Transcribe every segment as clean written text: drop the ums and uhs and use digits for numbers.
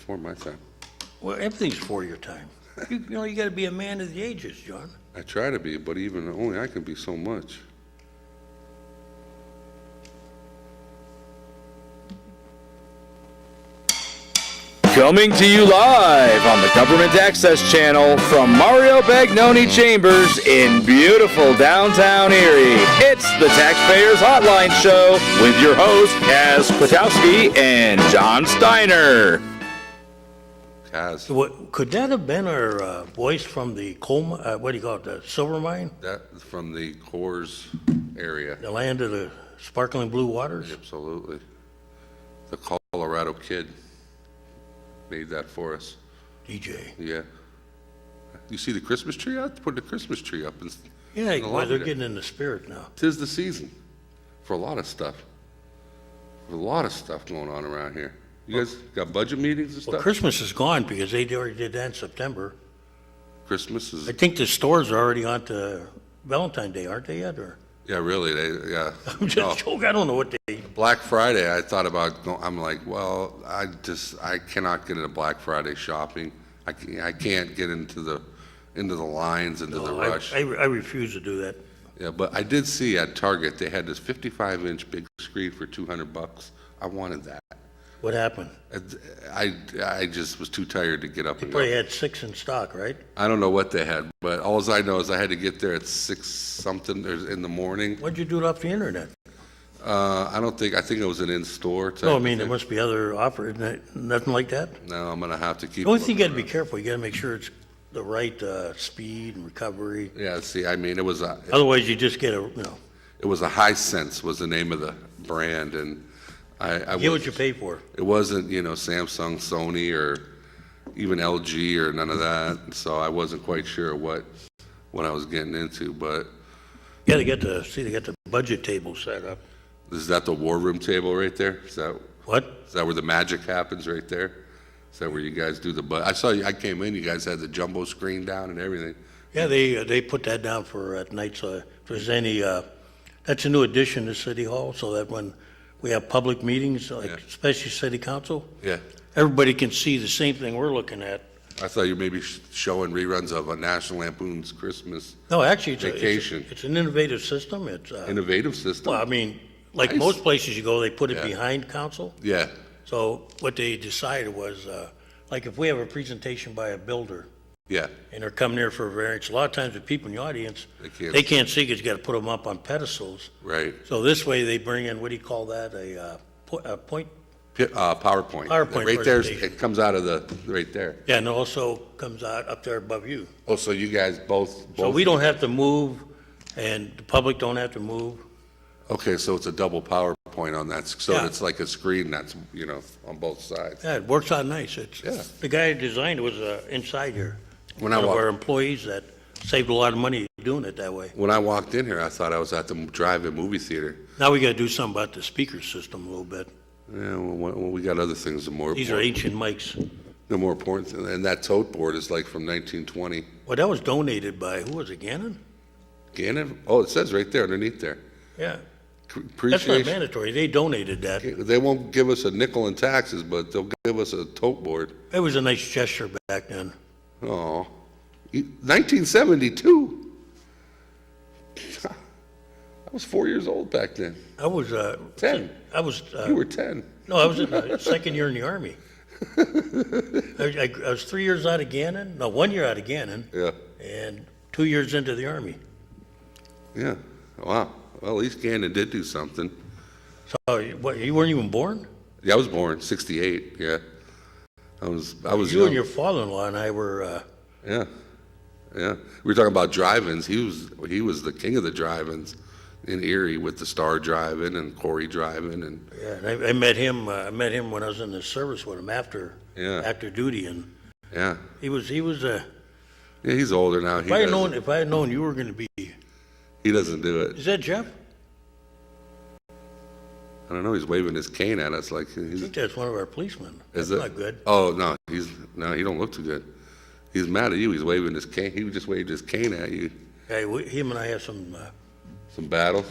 before my time. Well, everything's for your time. You know, you got to be a man of the ages, John. I try to be, but even only I can be so much. Coming to you live on the Government Access Channel from Mario Bagnoni Chambers in beautiful downtown Erie. It's the Taxpayers Hotline Show with your hosts, Kaz Kwiatkowski and John Steiner. Kaz. What, could that have been our voice from the coal, what do you call it, the silver mine? That from the Coors area. The land of the sparkling blue waters? Absolutely. The Colorado Kid made that for us. DJ. Yeah. You see the Christmas tree out? Put the Christmas tree up. Yeah, the well, lobby they're there. getting in the spirit now. 'Tis the season for a lot of stuff. There's a lot of stuff going on around here. You guys got budget meetings and Well, stuff? Christmas is gone because they already did that in September. Christmas is, I think the stores are already on to Valentine's Day, aren't they yet? Or yeah, really, yeah. I'm just joking. I don't know what they. Black Friday, I thought about going, I'm like, well, I cannot get into Black Friday shopping. I can't get into the lines, into the rush. I refuse to do that. Yeah, but I did see at Target, they had this 55-inch big screen for $200. I wanted that. What happened? I just was too tired to get up They and probably go. had 6 in stock, right? I don't know what they had, but all I know is I had to get there at 6 something in the morning. Why'd you do it off the internet? I think it was an in-store type No, I of mean, there thing. must be other offers, nothing like that? No, I'm gonna have to keep. The only thing you gotta looking be careful, you gotta make sure it's the right speed and recovery. around. Yeah, see, I mean, it was Otherwise, you just get a, a High Sense was the name of the brand, and I get was, what you pay for. it wasn't, Samsung, Sony, or even LG or none of that, so I wasn't quite sure what I was getting into, but Yeah, they got the budget table set up. is that the war room table right there? Is What? that where the magic happens right there? Is that where you guys do I saw you, I came in, you guys had the jumbo screen down and everything. Yeah, they put that down for at night, so if there's any, that's a new addition to City Hall, so that when we have public meetings, like Yeah. especially City Council, Yeah. everybody can see the same thing we're looking at. I thought you were maybe showing reruns of a National Lampoon's Christmas No, actually, Vacation. it's an innovative system. It's, innovative system. well, I mean, like Nice. most places you go, they put it Yeah. behind council. Yeah, So what they decided was, like if we have a presentation by a builder yeah, and they're coming here for a variance, a lot of times the people in the audience, They can't they can't see because you got to put them up on pedestals. right. So this way they bring in, what do you call that, a point? PowerPoint. PowerPoint Right there, presentation. it comes out of right there. Yeah, and it also comes out up there above you. Oh, so you guys both. So we don't have to move and the public don't have to move. Okay, so it's a double PowerPoint on that, so Yeah. it's like a screen that's, on both sides. Yeah, it works out nice. Yeah. The guy who designed it was inside here. When One I of walked- our employees that saved a lot of money doing it that way. When I walked in here, I thought I was at the drive-in movie theater. Now we gotta do something about the speaker system a little bit. Yeah, well, we got other things that are more These are important. ancient mics. They're more important, and that tote board is like from 1920. Well, that was donated by, who was it, Gannon? Gannon? Oh, it says right there, underneath there. Yeah. That's not Appreciation. mandatory. They donated that. They won't give us a nickel in taxes, but they'll give us a tote board. It was a nice gesture back then. Oh, 1972. I was 4 years old back then. I was, 10. I was, You were 10. no, I was in the second year in the Army. I was 3 years out of Gannon, no, 1 year out of Gannon, Yeah, and 2 years into the Army. yeah. Wow. Well, at least Gannon did do something. So, what, you weren't even born? Yeah, I was born 68. Yeah, I was You young. and your father-in-law and I were, Yeah, yeah. We were talking about drive-ins. He was the king of the drive-ins in Erie with the Star Drive-In and Corey Drive-In, and yeah, and I met him when I was in the service with him after duty, and yeah, he was, yeah. He's older now. if I had known you were gonna be, He doesn't do it. is that Jeff? I don't know. He's waving his cane at us like I he's. think that's one of our policemen. That's Is it? not good. Oh no, he don't look too good. He's mad at you. He's waving his cane. He just waved his cane at you. Yeah, him and I have some Some battles?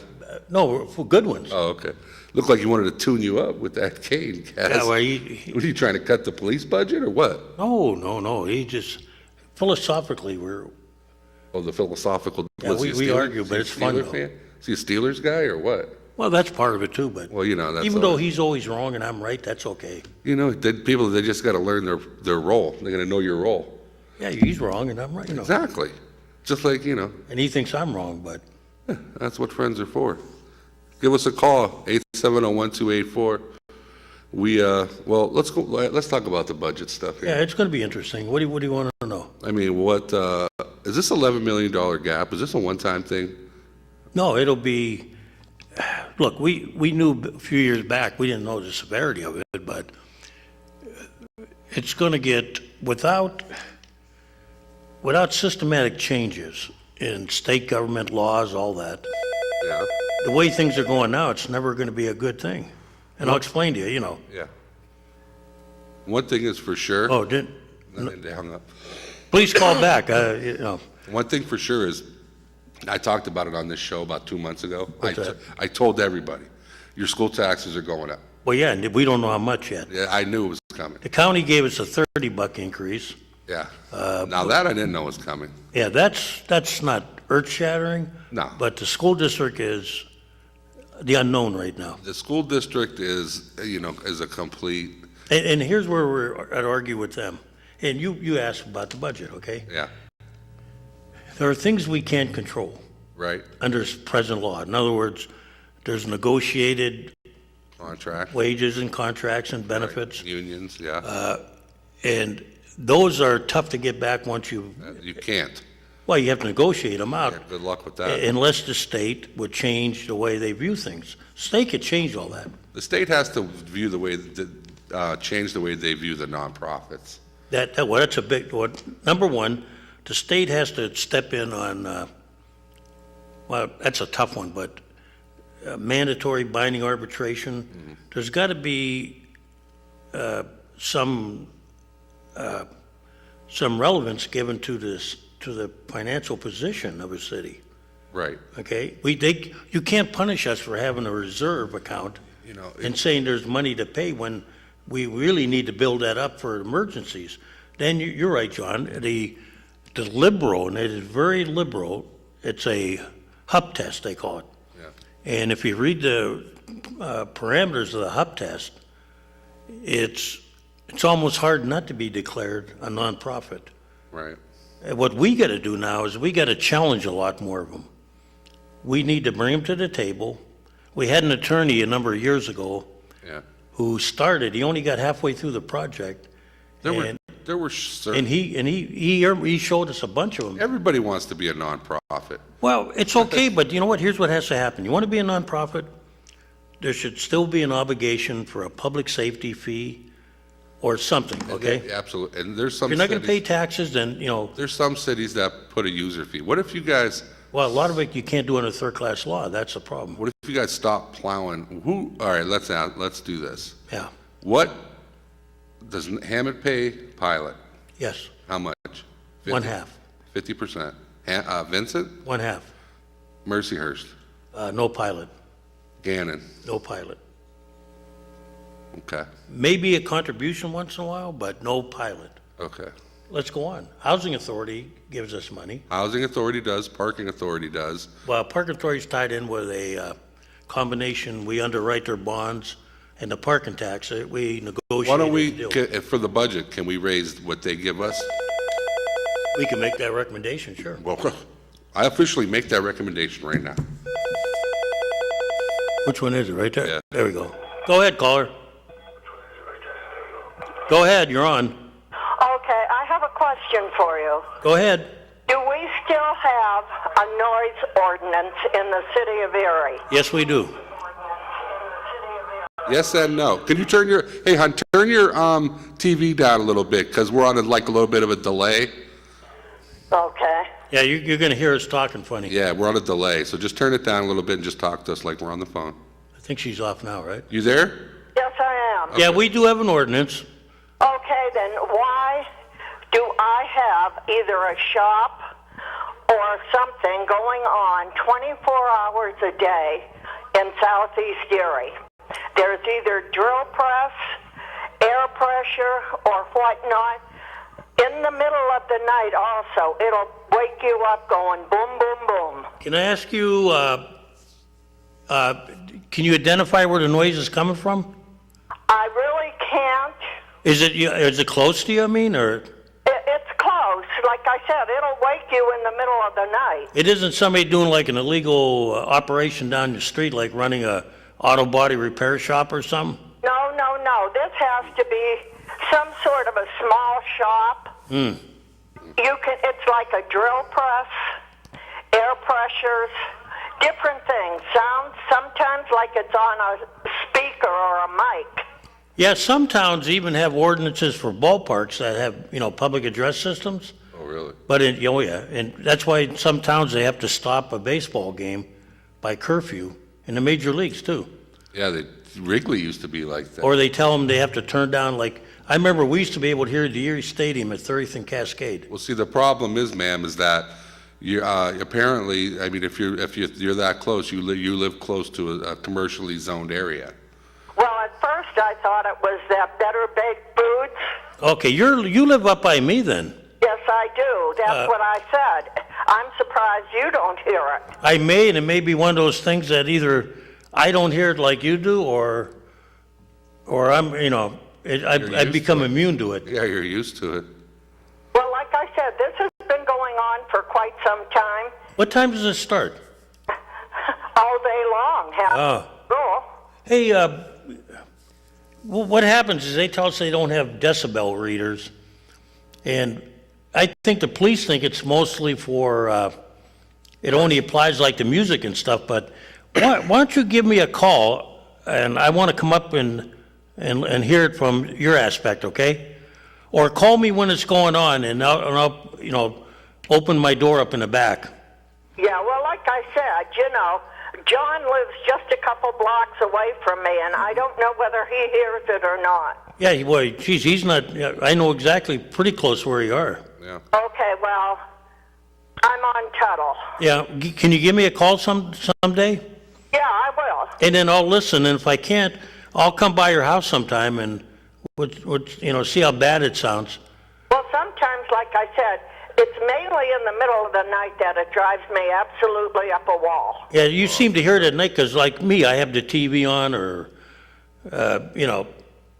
No, for good ones. Oh, okay. Looked like you wanted to tune you up with that cane, Cass. Yeah, well, What are you trying to cut the police budget or what? no. He just, philosophically, Oh, the philosophical. Yeah, was he a we Steeler- argue, but is it's he a fun, Steeler though. fan? Is he a Steelers guy or what? well, that's part of it too, but Well, that's even though all- he's always wrong and I'm right, that's okay. People, they just got to learn their role. They got to know your role. Yeah, he's wrong and I'm right, Exactly. Just like, And he thinks I'm wrong, but that's what friends are for. Give us a call, 870-1284. Let's go, let's talk about the budget stuff yeah, here. it's going to be interesting. What do you want to know? I mean, is this $11 million gap? Is this a one-time thing? No, it'll be, look, we knew a few years back, we didn't know the severity of it, but it's going to get, without systematic changes in state government laws, all that, Yeah, the way things are going now, it's never going to be a good thing. And I'll explain to you, yeah. One thing is for sure. Oh, And then they hung up. please call back, One thing for sure is, I talked about it on this show about 2 months ago. What's that? I told everybody, your school taxes are going up. Well, yeah, and we don't know how much yet. Yeah, I knew it was coming. The county gave us a $30 increase. Yeah. Now that I didn't know was coming. Yeah, that's not earth-shattering. No. But the school district is the unknown right now. The school district is a complete, And here's where we're at argue with them. And you asked about the budget, okay? yeah, There are things we can't control right, under present law. In other words, there's negotiated contract. wages and contracts and benefits. Unions, yeah. And those are tough to get back once you can't. well, you have to negotiate them out. Yeah, good luck with that. Unless the state would change the way they view things. State could change all that. The state has to view the way, change the way they view the nonprofits. Well, that's a big, number one, the state has to step in on, well, that's a tough one, but mandatory binding arbitration. Mm-hmm. There's got to be some relevance given to the financial position of a city. Right. Okay, you can't punish us for having a reserve account and saying there's money to pay when we really need to build that up for emergencies. Then you're right, John. The liberal, and it is very liberal. It's a HUP test, they call it. Yeah. And if you read the parameters of the HUP test, it's almost hard not to be declared a nonprofit. Right. And what we got to do now is we got to challenge a lot more of them. We need to bring them to the table. We had an attorney a number of years ago Yeah. who started. He only got halfway through the project, There and were certain, he showed us a bunch of them. everybody wants to be a nonprofit. Well, it's okay, but you know what? Here's what has to happen. You want to be a nonprofit? There should still be an obligation for a public safety fee or something. Okay. Yeah, absolutely. And there's some If you're not going to pay cities, taxes, then there's some cities that put a user fee. What if you guys well, a lot of it you can't do under third-class law. That's the problem. What if you guys stop plowing? All right, let's do this. Yeah. What does Hammett pay pilot? Yes. How much? One half. 50%. Vincent? One half. Mercyhurst? No pilot. Gannon? No pilot. Okay, Maybe a contribution once in a while, but no pilot. okay. Let's go on. Housing Authority gives us money. Housing Authority does, Parking Authority does. Well, Park Authority's tied in with a combination. We underwrite their bonds and the parking tax. We negotiate. Why don't a we, deal. for the budget, can we raise what they give us? We can make that recommendation, sure. Well, I officially make that recommendation right now. Which one is it? Right there? Yeah. There we go. Go ahead, caller. Go ahead, you're on. Okay, I have a question for you. Go ahead. Do we still have a noise ordinance in the city of Erie? Yes, we do. Yes and no. Can you turn your, hey, hon, turn your TV down a little bit, because we're on a little bit of a delay. Okay. Yeah, you're going to hear us talking funny. Yeah, we're on a delay, so just turn it down a little bit and just talk to us like we're on the phone. I think she's off now, right? You there? Yes, I am. Yeah, we do have an ordinance. Okay, then why do I have either a shop or or something going on 24 hours a day in Southeast Erie. There's either drill press, air pressure, or whatnot. In the middle of the night also, it'll wake you up going boom, boom, boom. Can I ask you, can you identify where the noise is coming from? I really can't. Is it close to you, I mean, or? It's close. Like I said, it'll wake you in the middle of the night. It isn't somebody doing like an illegal operation down the street, like running a auto body repair shop or something? No. This has to be some sort of a small shop. It's like a drill press, air pressures, different things. Sounds sometimes like it's on a speaker or a mic. Yeah, some towns even have ordinances for ballparks that have, public address systems. Oh, really? But and that's why in some towns they have to stop a baseball game by curfew, in the major leagues too. Yeah, Wrigley used to be like that. Or they tell them they have to turn down, like, I remember we used to be able to hear the Erie Stadium at 30th and Cascade. Well, see, the problem is, ma'am, is that you apparently, I mean, if you're that close, you live close to a commercially zoned area. Well, at first I thought it was that Better Baked Foods. Okay, you live up by me then. Yes, I do. That's what I said. I'm surprised you don't hear it. I may, and it may be one of those things that either I don't hear it like you do, or I'm, I've become immune to it. Yeah, you're used to it. Well, like I said, this has been going on for quite some time. What time does it start? All day long. School. Hey, what happens is they tell us they don't have decibel readers, and I think the police think it's mostly for, it only applies like to music and stuff, but why don't you give me a call, and I want to come up and hear it from your aspect, okay? Or call me when it's going on, and I'll open my door up in the back. Yeah, well, like I said, John lives just a couple blocks away from me, and I don't know whether he hears it or not. Yeah, well, geez, he's not, I know exactly pretty close where you are. Yeah. Okay, well, I'm on Tuttle. Yeah, can you give me a call someday? Yeah, I will. And then I'll listen, and if I can't, I'll come by your house sometime and see how bad it sounds. Well, sometimes, like I said, it's mainly in the middle of the night that it drives me absolutely up a wall. Yeah, you seem to hear it at night, because like me, I have the TV on, or,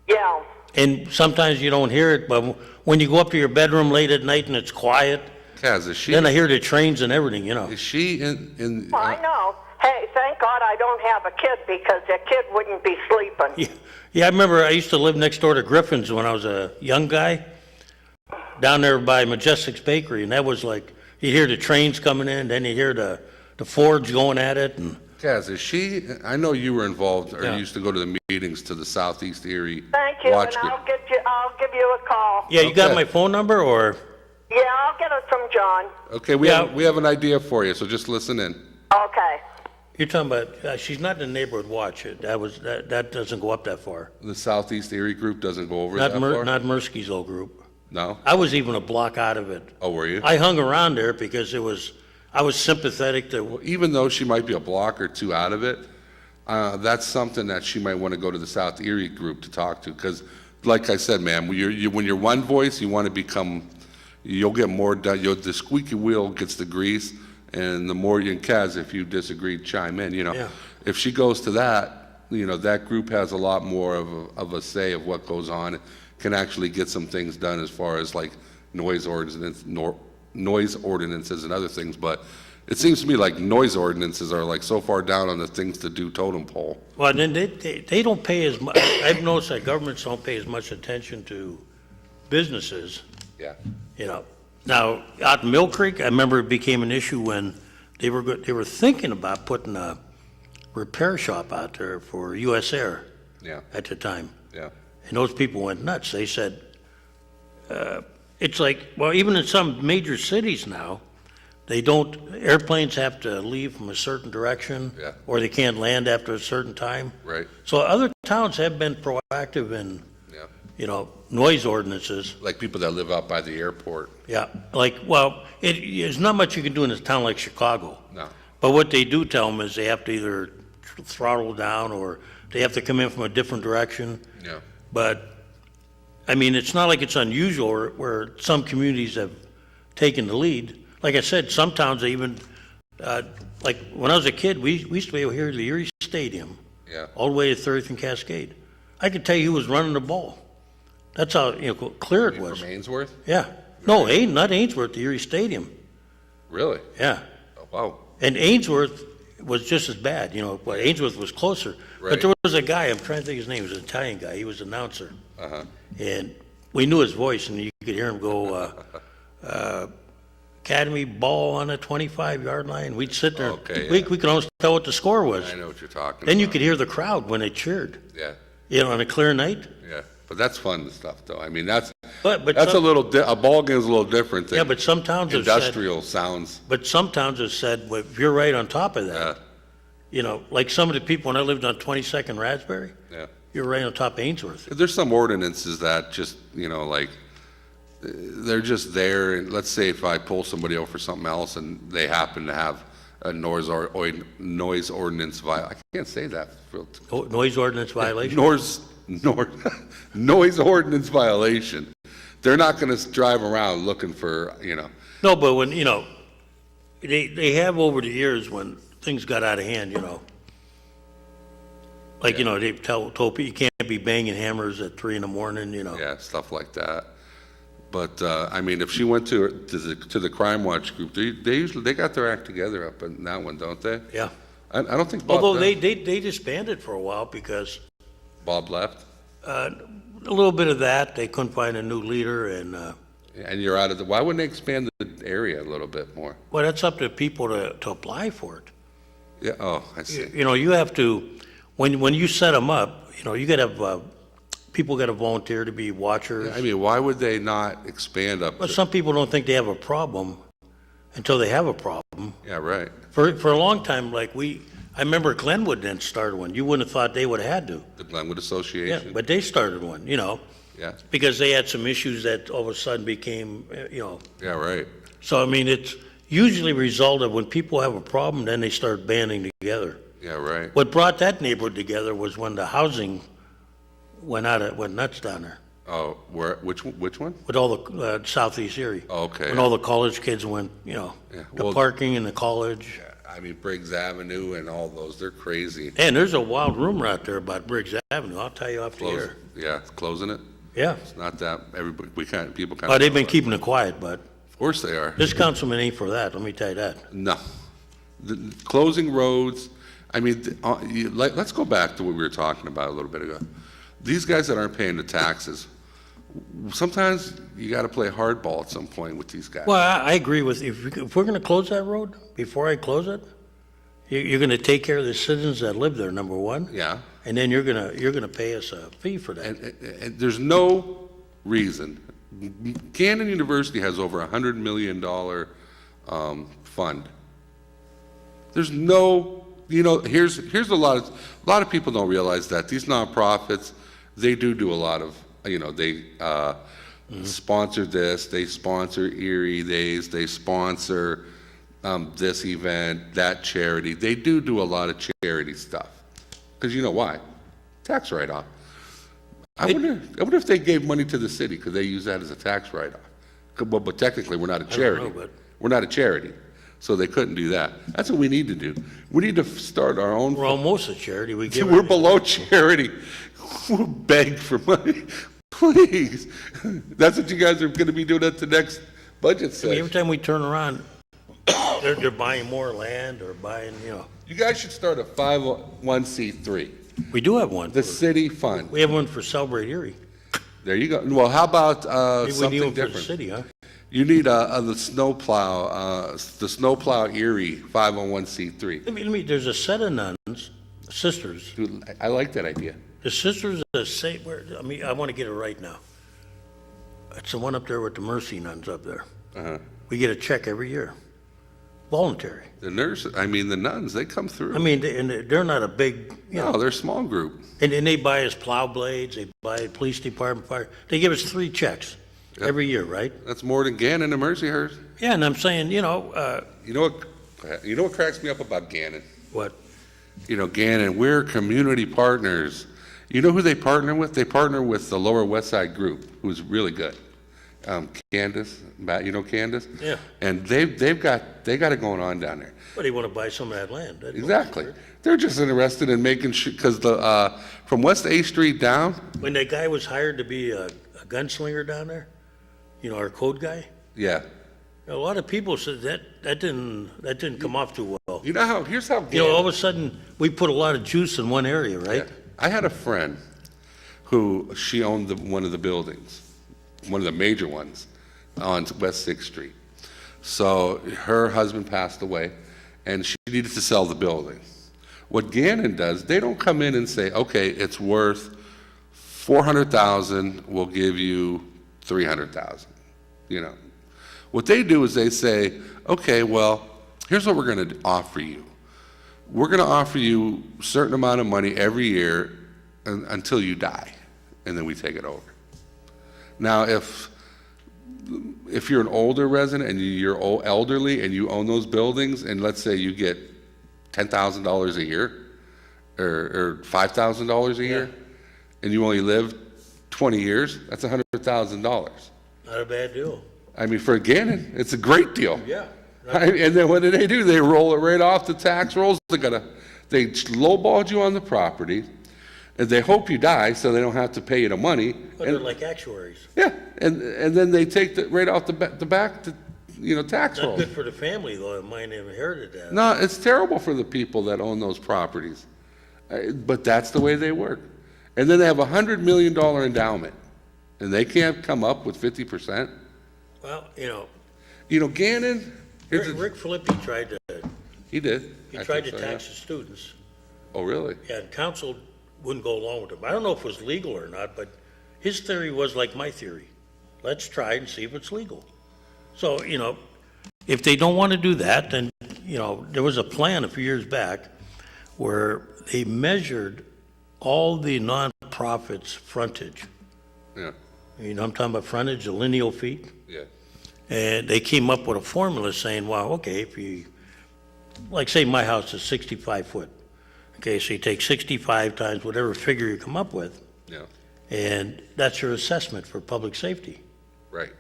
Yeah. and sometimes you don't hear it, but when you go up to your bedroom late at night and it's quiet, Kaz, is she? then I hear the trains and everything, Is she in? Well, I know. Hey, thank God I don't have a kid, because the kid wouldn't be sleeping. Yeah, I remember I used to live next door to Griffin's when I was a young guy, down there by Majestic's Bakery, and that was like, you hear the trains coming in, then you hear the Fords going at it, and Kaz, is she? I know you were involved, or Yeah. used to go to the meetings to the Southeast Erie Thank you, Watch and Group. I'll give you a call. yeah, you got Okay. my phone number, or? Yeah, I'll get it from John. Okay, we have an idea for you, so just listen in. Okay. You're talking about, she's not in the neighborhood watch. That doesn't go up that far. The Southeast Erie group doesn't go over Not that far? Not Mirsky's old group. No? I was even a block out of it. Oh, were you? I hung around there because I was sympathetic to, Even though she might be a block or two out of it, that's something that she might want to go to the South Erie group to talk to. Because, like I said, ma'am, when you're one voice, you want to become, you'll get more done. The squeaky wheel gets the grease, and the more you can, Kaz, if you disagree, chime in. Yeah. If she goes to that, that group has a lot more of a say of what goes on. Can actually get some things done as far as like noise ordinances and other things. But it seems to me like noise ordinances are like so far down on the things to do totem pole. well, then they don't pay as much. I've noticed that governments don't pay as much attention to businesses. Yeah. Now, out in Mill Creek, I remember it became an issue when they were thinking about putting a repair shop out there for U.S. Air Yeah. at the time. Yeah. And those people went nuts. They said, it's like, well, even in some major cities now, airplanes have to leave from a certain direction. Yeah. Or they can't land after a certain time. Right. So other towns have been proactive in Yeah. noise ordinances. Like people that live out by the airport. Yeah, there's not much you can do in a town like Chicago. No. But what they do tell them is they have to either throttle down or they have to come in from a different direction. Yeah. But, I mean, it's not like it's unusual where some communities have taken the lead. Like I said, some towns they even, like when I was a kid, we used to be able to hear the Erie Stadium. Yeah. All the way to 30th and Cascade. I could tell you who was running the ball. That's how clear it was. From Ainsworth? Yeah. No, not Ainsworth, the Erie Stadium. Really? Yeah. Oh, wow. And Ainsworth was just as bad, but Ainsworth was closer. Right. But there was a guy, I'm trying to think his name, he was an Italian guy, he was an announcer. Uh-huh. And we knew his voice, and you could hear him go, Academy ball on the 25-yard line. We'd sit there. Okay, we yeah. could almost tell what the score was. I know what you're talking Then about. you could hear the crowd when they cheered, Yeah, on a clear night. yeah. But that's fun stuff, though. I mean, that's But a some, little, a ball game is a little different than yeah, but some towns have said, industrial sounds. but some towns have said, well, if you're right on top of that, Yeah, like some of the people when I lived on 22nd Raspberry, yeah. you're right on top of Ainsworth. There's some ordinances that just, like, they're just there. And let's say if I pull somebody over for something else and they happen to have a noise ordinance I can't say that. Noise ordinance violation? Noise ordinance violation. They're not going to drive around looking for, No, but when, they have over the years when things got out of hand, like, they told people you can't be banging hammers at 3 in the morning, Yeah, stuff like that. But I mean, if she went to the Crime Watch group, they got their act together up in that one, don't they? Yeah. I don't think Bob Although left. they disbanded for a while because Bob left, a little bit of that, they couldn't find a new leader and, and you're out of the. Why wouldn't they expand the area a little bit more? well, that's up to people to apply for it. Yeah. Oh, I see. You have to, when you set them up, you got to have, people got to volunteer to be watchers. I mean, why would they not expand up? But some people don't think they have a problem until they have a problem. Yeah, right. For a long time, I remember Glenwood then started one. You wouldn't have thought they would have had to. The Glenwood Yeah, Association. but they started one, Yeah. because they had some issues that all of a sudden became, Yeah, right. So, I mean, it's usually a result of when people have a problem, then they start banding together. Yeah, right. What brought that neighborhood together was when the housing went nuts down there. Oh, which one? With all the Southeast Erie. Oh, okay. When all the college kids went, the well- parking in the college. I mean, Briggs Avenue and all those, they're crazy. And there's a wild rumor out there about Briggs Avenue. I'll tell you off the air. Yeah, closing it. Yeah. It's not that, people kind Oh, of. they've been keeping it quiet, but Of course they are. this councilman ain't for that, let me tell you that. No. Closing roads, I mean, let's go back to what we were talking about a little bit ago. These guys that aren't paying the taxes, sometimes you got to play hardball at some point with these guys. Well, I agree with, if we're going to close that road, before I close it, you're going to take care of the citizens that live there, number one. Yeah. And then you're going to pay us a fee for that. And there's no reason. Camden University has over $100 million fund. There's no, here's a lot of people don't realize that these nonprofits, they do a lot of, they sponsor this, they sponsor Erie Days, they sponsor this event, that charity. They do a lot of charity stuff. Because you know why? Tax write-off. I wonder if they gave money to the city, could they use that as a tax write-off? Well, but technically, we're not a charity. know, but- We're not a charity, so they couldn't do that. That's what we need to do. We need to start our own. We're almost a charity. We give We're below charity. We'll beg for money, please. That's what you guys are going to be doing at the next budget I mean, session. every time we turn around, they're buying more land or buying, You guys should start a 501c3, we do have one. the city fund. We have one for Celebrate Erie. There you go. Well, how about Maybe we need something one for the different? city, huh? You need the snowplow Erie 501c3. Let me, there's a set of nuns, sisters. Dude, I like that idea. The sisters that say, I want to get it right now. It's the one up there with the Mercy nuns up there. Uh-huh. We get a check every year. voluntary. The nurses, I mean, the nuns, they come through. I mean, and they're not a big, No, they're a small group. and they buy us plow blades, they buy police department, fire. They give us 3 checks every year, right? That's more than Gannon and Mercyhurst. Yeah, and I'm saying, You know what cracks me up about Gannon? what? Gannon, we're community partners. You know who they partner with? They partner with the Lower West Side group, who's really good. Candace, Candace? Yeah. And they got it going on down there. But they want to buy some of that land. That's what Exactly. it's They're just interested in making sure, because from West A Street down, for. When that guy was hired to be a gunslinger down there, our code guy, yeah. a lot of people said that didn't come off too well. Here's how Gannon. All of a sudden, we put a lot of juice in one area, right? Yeah. I had a friend who she owned one of the buildings, one of the major ones on West 6th Street. So her husband passed away and she needed to sell the building. What Gannon does, they don't come in and say, okay, it's worth $400,000, we'll give you $300,000. What they do is they say, okay, well, here's what we're going to offer you. We're going to offer you a certain amount of money every year until you die, and then we take it over. Now, if you're an older resident and you're elderly and you own those buildings, and let's say you get $10,000 a year or $5,000 a year, and you only live 20 years, that's $100,000. Not a bad deal. I mean, for Gannon, it's a great deal. Yeah. And then what do? They roll it right off the tax rolls. They lowballed you on the property, and they hope you die so they don't have to pay you the money. But they're like actuaries. Yeah, and then they take right off the back, tax Not rolls. good for the family, though. It might have inherited that. No, it's terrible for the people that own those properties. But that's the way they work. And then they have a $100 million endowment, and they can't come up with 50%. Well, Gannon. Rick Filippi tried to. He did. He I tried think to so, tax the students. Oh, really? Yeah, and council wouldn't go along with him. I don't know if it was legal or not, but his theory was like my theory. Let's try and see if it's legal. So, if they don't want to do that, then, there was a plan a few years back where they measured all the nonprofits' frontage. Yeah. I'm talking about frontage, the lineal feet. Yeah. And they came up with a formula saying, well, okay, if you, like say my house is 65 foot. Okay, so you take 65 times whatever figure you come up with, Yeah. and that's your assessment for public safety. Right.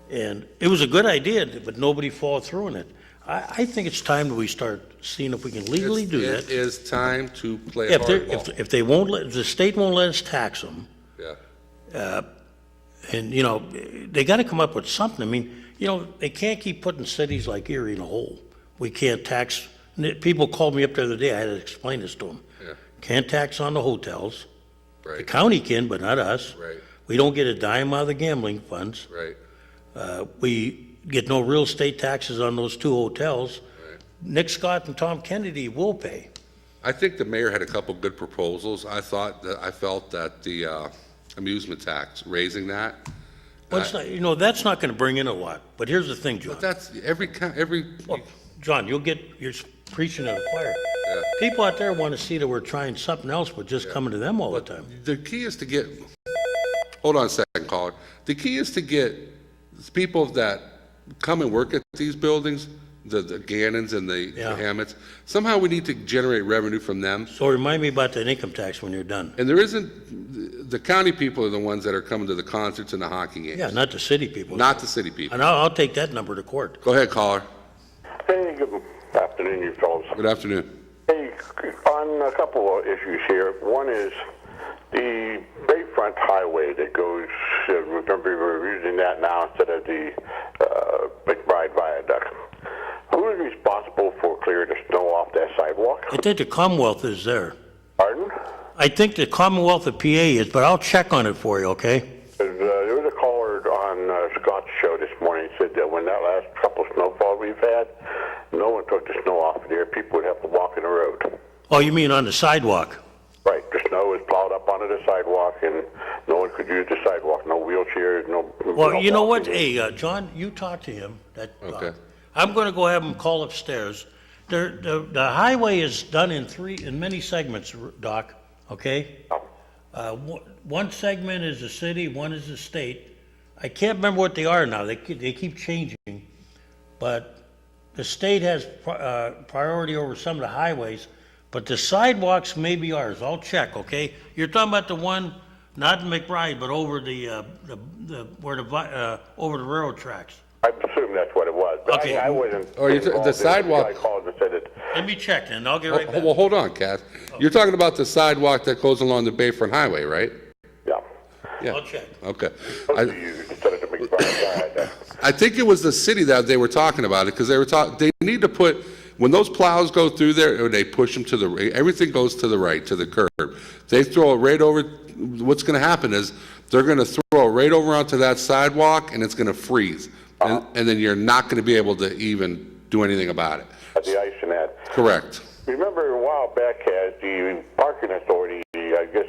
And it was a good idea, but nobody followed through on it. I think it's time that we start seeing if we can legally do It that. is time to play If hardball. they won't if the state won't let us tax them, Yeah. and, they got to come up with something. I mean, they can't keep putting cities like Erie in a hole. We can't tax, people called me up the other day, I had to explain this to them. Yeah. Can't tax on the hotels. The Right. county can, but not us. Right. We don't get a dime out of the gambling funds. Right. We get no real estate taxes on those 2 hotels. Right. Nick Scott and Tom Kennedy will pay. I think the mayor had a couple good proposals. I felt that the amusement tax, raising that. Well, it's not, that's not going to bring in a lot. But here's the thing, John. But that's every. Look, John, you're preaching to the choir. Yeah. People out there want to see that we're trying something else, but just coming to them all the time. The key is to get. Hold on a second, caller. The key is to get people that come and work at these buildings, the Gannons and the Hammets. Somehow we need to generate revenue from them. So remind me about that income tax when you're done. And there isn't. The county people are the ones that are coming to the concerts and the hockey games. Yeah, not the city people. Not the city people. And I'll take that number to court. Go ahead, caller. Hey, good afternoon, you fellows. Good afternoon. Hey, on a couple of issues here. One is the Bayfront Highway that goes, remember we're using that now instead of the McBride Viaduct. Who is responsible for clearing the snow off that sidewalk? I think the Commonwealth is there. Pardon? I think the Commonwealth of PA is, but I'll check on it for you, okay? There was a caller on Scott's show this morning said that when that last couple of snowfalls we've had, no one took the snow off of there. People would have to walk in the road. Oh, you mean on the sidewalk? Right. The snow was plowed up onto the sidewalk, and no one could use the sidewalk. No wheelchairs, no... Well, no you know what? walking. Hey, John, you talk to him. Okay. I'm gonna go have them call upstairs. The highway is done in many segments, Doc, okay? One segment is the city, one is the state. I can't remember what they are now, they keep changing. But the state has priority over some of the highways, but the sidewalks may be ours. I'll check, okay? You're talking about the one, not in McBride, but over over the railroad tracks. I assume that's what it was, but Okay. I wasn't. Oh, the involved in it. sidewalk- I called and said it. Let me check then, I'll get right back. Well, hold on, Kath. You're talking about the sidewalk that goes along the Bayfront Highway, right? Yeah. Yeah. I'll check. Okay. Supposed to use instead of the McBride side. I think it was the city that they were talking about it, because they need to put, when those plows go through there, or they push them to everything goes to the right, to the curb. They throw it right over, what's gonna happen is, they're gonna throw it right over onto that sidewalk, and it's gonna freeze. And then you're not gonna be able to even do anything about it. The ice and that. Correct. Remember a while back, the parking authority, I guess,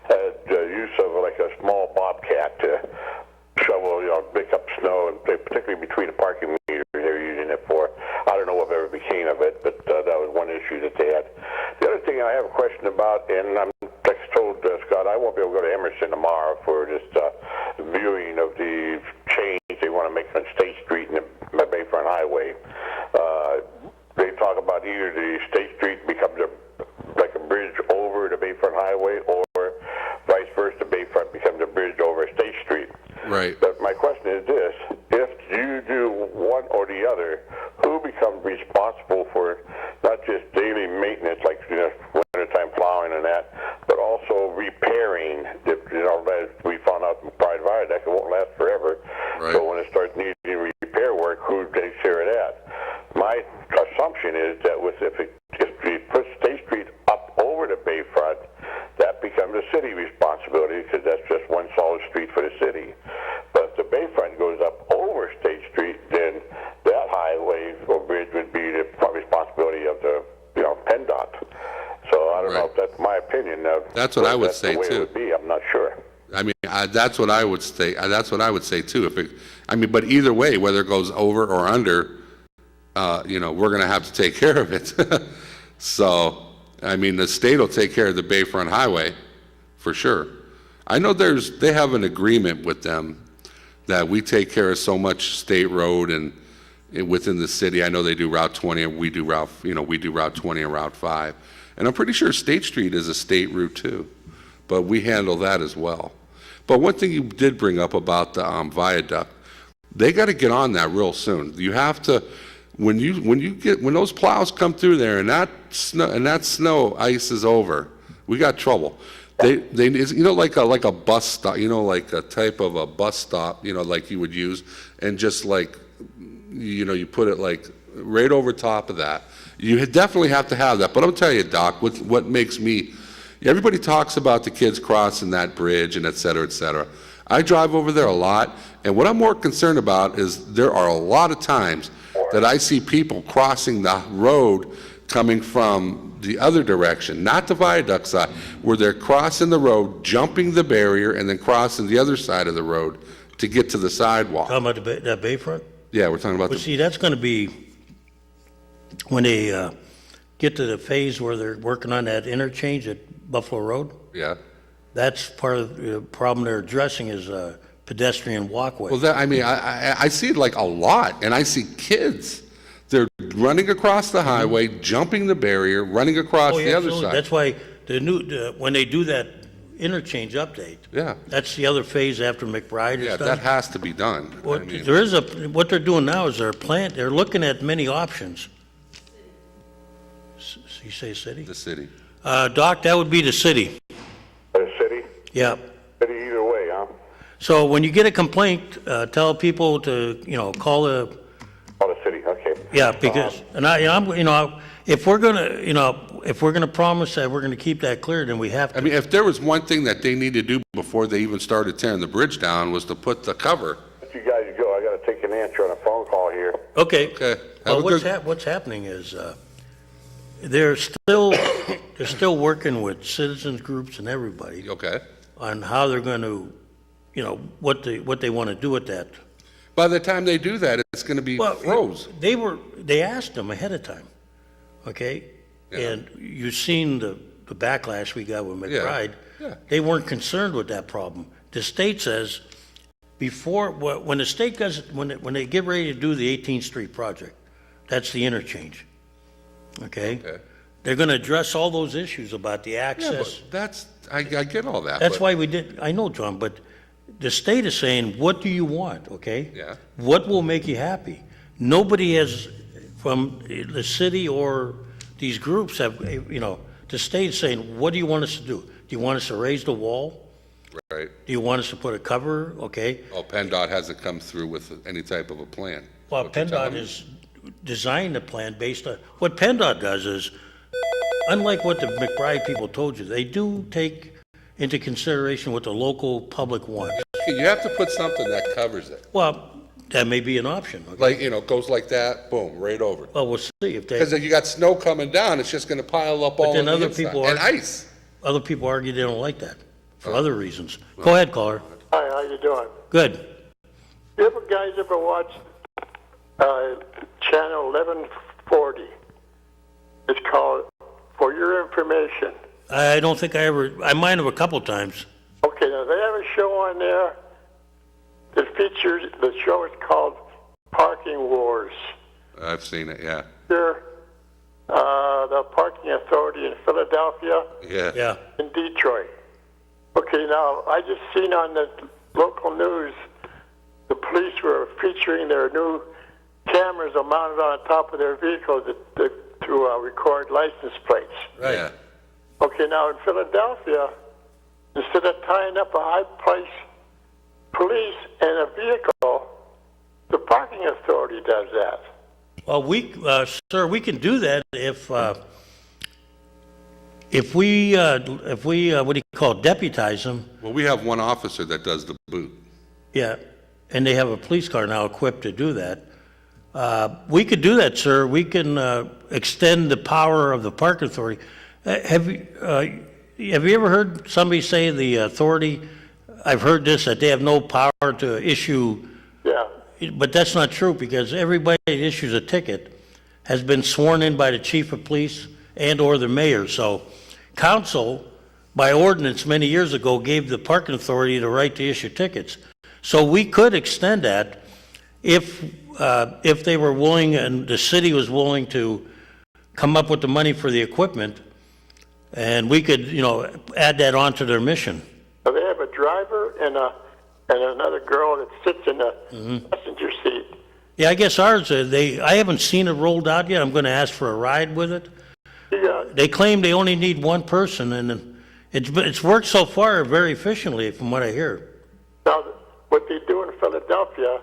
had use of like a small bobcat to shovel, pick up snow, and particularly between the parking meters they were using it for. I don't know what ever became of it, but that was one issue that they had. The other thing I have a question about, and I'm like I told Scott, I won't be able to go to Emerson tomorrow for this viewing of the change they want to make on State Street and the Bayfront Highway. They talk about either the State Street becomes like a bridge over the Bayfront Highway, or vice versa, Bayfront becomes a bridge over State Street. Right. But my question is this: if you do one or the other, who becomes responsible for not just daily maintenance, like wintertime plowing and that, but also repairing? As we found out in Pride Viaduct, it won't last forever. Right. So when it starts needing repair work, who takes care of that? My assumption is that if we put State Street up over the Bayfront, that becomes a city responsibility, because that's just one solid street for the city. But if the Bayfront goes up over State Street, then that highway or bridge would be the responsibility of the PennDOT. So I don't know if that's my opinion. That's what I would say, the way too. It would be. I'm not sure. I mean, that's what I would say. That's what I would say too. But either way, whether it goes over or under, we're going to have to take care of it. So, I mean, the state will take care of the Bayfront Highway, for sure. I know they have an agreement with them that we take care of so much state road and within the city. I know they do Route 20, and we do Route 20 and Route 5. And I'm pretty sure State Street is a state route too, but we handle that as well. But one thing you did bring up about the viaduct, they got to get on that real soon. You have to, when those plows come through there and that snow ice is over, we got trouble. They like a bus stop, like a type of a bus stop, like you would use, and just like, you put it like right over top of that. You definitely have to have that. But I'll tell you, Doc, what makes me, everybody talks about the kids crossing that bridge and et cetera, et cetera. I drive over there a lot, and what I'm more concerned about is there are a lot of times that I see people crossing the road coming from the other direction, not the viaduct side, where they're crossing the road, jumping the barrier, and then crossing the other side of the road to get to the sidewalk. Talking about that Bayfront? Yeah, we're talking about Well, see, that's gonna be, when they get to the phase where they're working on that interchange at Buffalo Road, yeah. that's part of the problem they're addressing is a pedestrian walkway. Well, I see it like a lot, and I see kids. They're running across the highway, jumping the barrier, running across the other absolutely. side. That's why when they do that interchange update, Yeah. that's the other phase after McBride is Yeah, done. that has to be done. What they're doing now is they're looking at many options. You say city? The city. Doc, that would be the city. The city? Yeah. City either way, huh? So when you get a complaint, tell people to, call the, Oh, the city, okay. yeah, because, and if we're gonna promise that we're gonna keep that clear, then we have I to. mean, if there was one thing that they need to do before they even started tearing the bridge down was to put the cover. Let you guys go. I got to take an answer on a phone call here. Okay. Okay. Well, Have a good- what's happening is, they're still working with citizens groups and everybody Okay. on how they're going to, what they want to do with that. By the time they do that, it's gonna be Well, froze. they asked them ahead of time, okay? Yeah. And you've seen the backlash we got with McBride. Yeah. They weren't concerned with that problem. The state says, when the state does, when they get ready to do the 18th Street project, that's the interchange, okay? Okay. They're gonna address all those issues about the Yeah, access. but I get all that. That's but- why we did, I know, John, but the state is saying, what do you want, okay? Yeah. What will make you happy? Nobody has, from the city or these groups have, the state's saying, what do you want us to do? Do you want us to raise the wall? Right. Do you want us to put a cover, okay? Oh, PennDOT hasn't come through with any type of a plan. Well, What you're telling PennDOT me? has designed a plan based on, what PennDOT does is, unlike what the McBride people told you, they do take into consideration what the local public wants. Okay, you have to put something that covers it. Well, that may be an option, okay? Like, it goes like that, boom, right over. Well, we'll see if Because they, if you got snow coming down, it's just gonna pile up all then on the other inside. people And are- ice. other people argue they don't like that for other reasons. Go ahead, caller. Hi, how you doing? Good. You ever guys ever watched channel 1140? It's called For Your Information. I don't think I might have a couple times. Okay, now they have a show on there that features, the show is called Parking Wars. I've seen it, yeah. Here, the parking authority in Philadelphia Yeah. Yeah. and Detroit. Okay, now I just seen on the local news the police were featuring their new cameras mounted on top of their vehicles to record license plates. Right. Yeah. Okay, now in Philadelphia, instead of tying up a high-priced police and a vehicle, the parking authority does that. Well, sir, we can do that if we what do you call it, deputize them. Well, we have one officer that does the boot. Yeah, and they have a police car now equipped to do that. We could do that, sir. We can extend the power of the park authority. Have you ever heard somebody say the authority? I've heard this, that they have no power to issue, Yeah. but that's not true, because everybody that issues a ticket has been sworn in by the chief of police and/or the mayor. So council, by ordinance many years ago, gave the parking authority the right to issue tickets. So we could extend that if they were willing and the city was willing to come up with the money for the equipment, and we could, add that on to their mission. So they have a driver and another girl that sits in the passenger seat. Yeah, I guess ours, I haven't seen it rolled out yet. I'm going to ask for a ride with it. Yeah. They claim they only need one person, and it's worked so far very efficiently, from what I hear. Now, what they do in Philadelphia,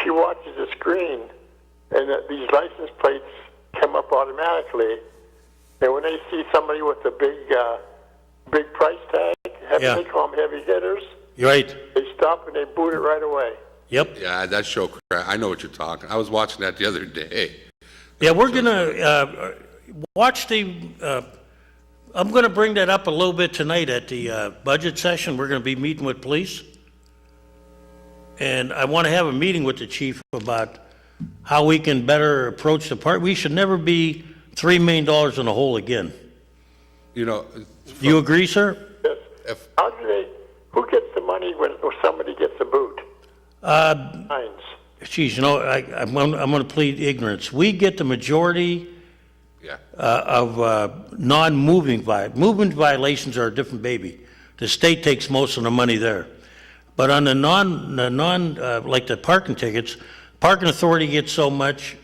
she watches the screen, and these license plates come up automatically. And when they see somebody with a big price tag, Yeah. they call them heavy hitters, You're right. they stop and they boot it right away. Yep. Yeah, that show, I know what you're talking. I was watching that the other day. Yeah, we're going to watch I'm going to bring that up a little bit tonight at the budget session. We're going to be meeting with police. And I want to have a meeting with the chief about how we can better approach the park. We should never be $3 million in the hole again. Do Do you agree, sir? Yes. If- Who gets the money when somebody gets a boot? Fines. Geez, I'm going to plead ignorance. We get the majority Yeah. of non-moving movement violations are a different baby. The state takes most of the money there. But on the like the parking tickets, parking authority gets so much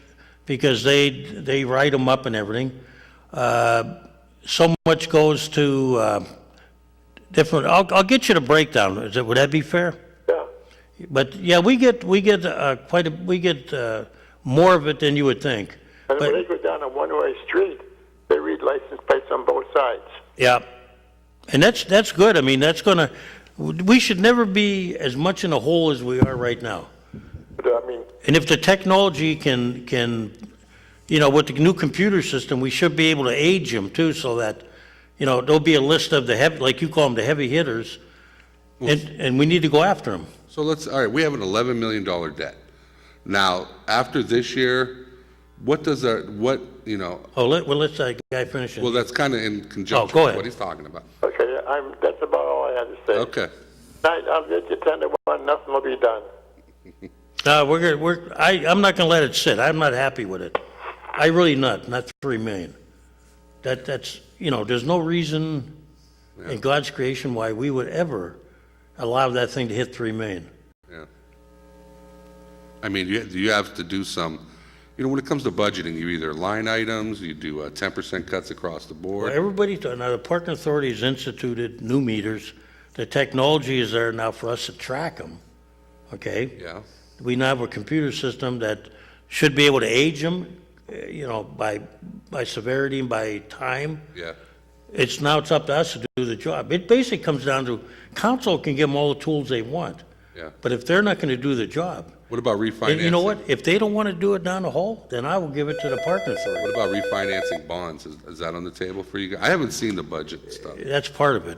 because they write them up and everything. So much goes to different. I'll get you the breakdown. Would that be fair? Yeah. But yeah, we get more of it than you would think. And But- when they go down a one-way street, they read license plates on both sides. Yeah, and that's good. I mean, we should never be as much in a hole as we are right now. But And if the technology can, with the new computer system, we should be able to age them too, so that, there'll be a list of the heavy, like you call them, the heavy hitters, and we need to go after them. So all right, we have an $11 million debt. Now, after this year, what does our, what, you know, Oh, let's that guy finish it. well, that's kind of in conjunction go with ahead. what he's talking about. Okay, that's about all I had to say. Okay. I'll get you 10 to 1, nothing will be done. No, I'm not gonna let it sit. I'm not happy with it. I really not 3 million. That's, you know, there's no reason in God's creation why we would ever allow that thing to hit 3 million. Yeah. I mean, you have to do some, you know, when it comes to budgeting, you either line items, you do 10% cuts across the board. Well, now the parking authority has instituted new meters. The technology is there now for us to track them, okay? Yeah. We now have a computer system that should be able to age them, you know, by severity and by time. Yeah. It's up to us to do the job. It basically comes down to, council can give them all the tools they want. Yeah. But if they're not gonna do the job, What about and refinancing? you know what? If they don't wanna do it down the hall, then I will give it to the parking authority. What about refinancing bonds? Is that on the table for you guys? I haven't seen the budget stuff. That's part of it.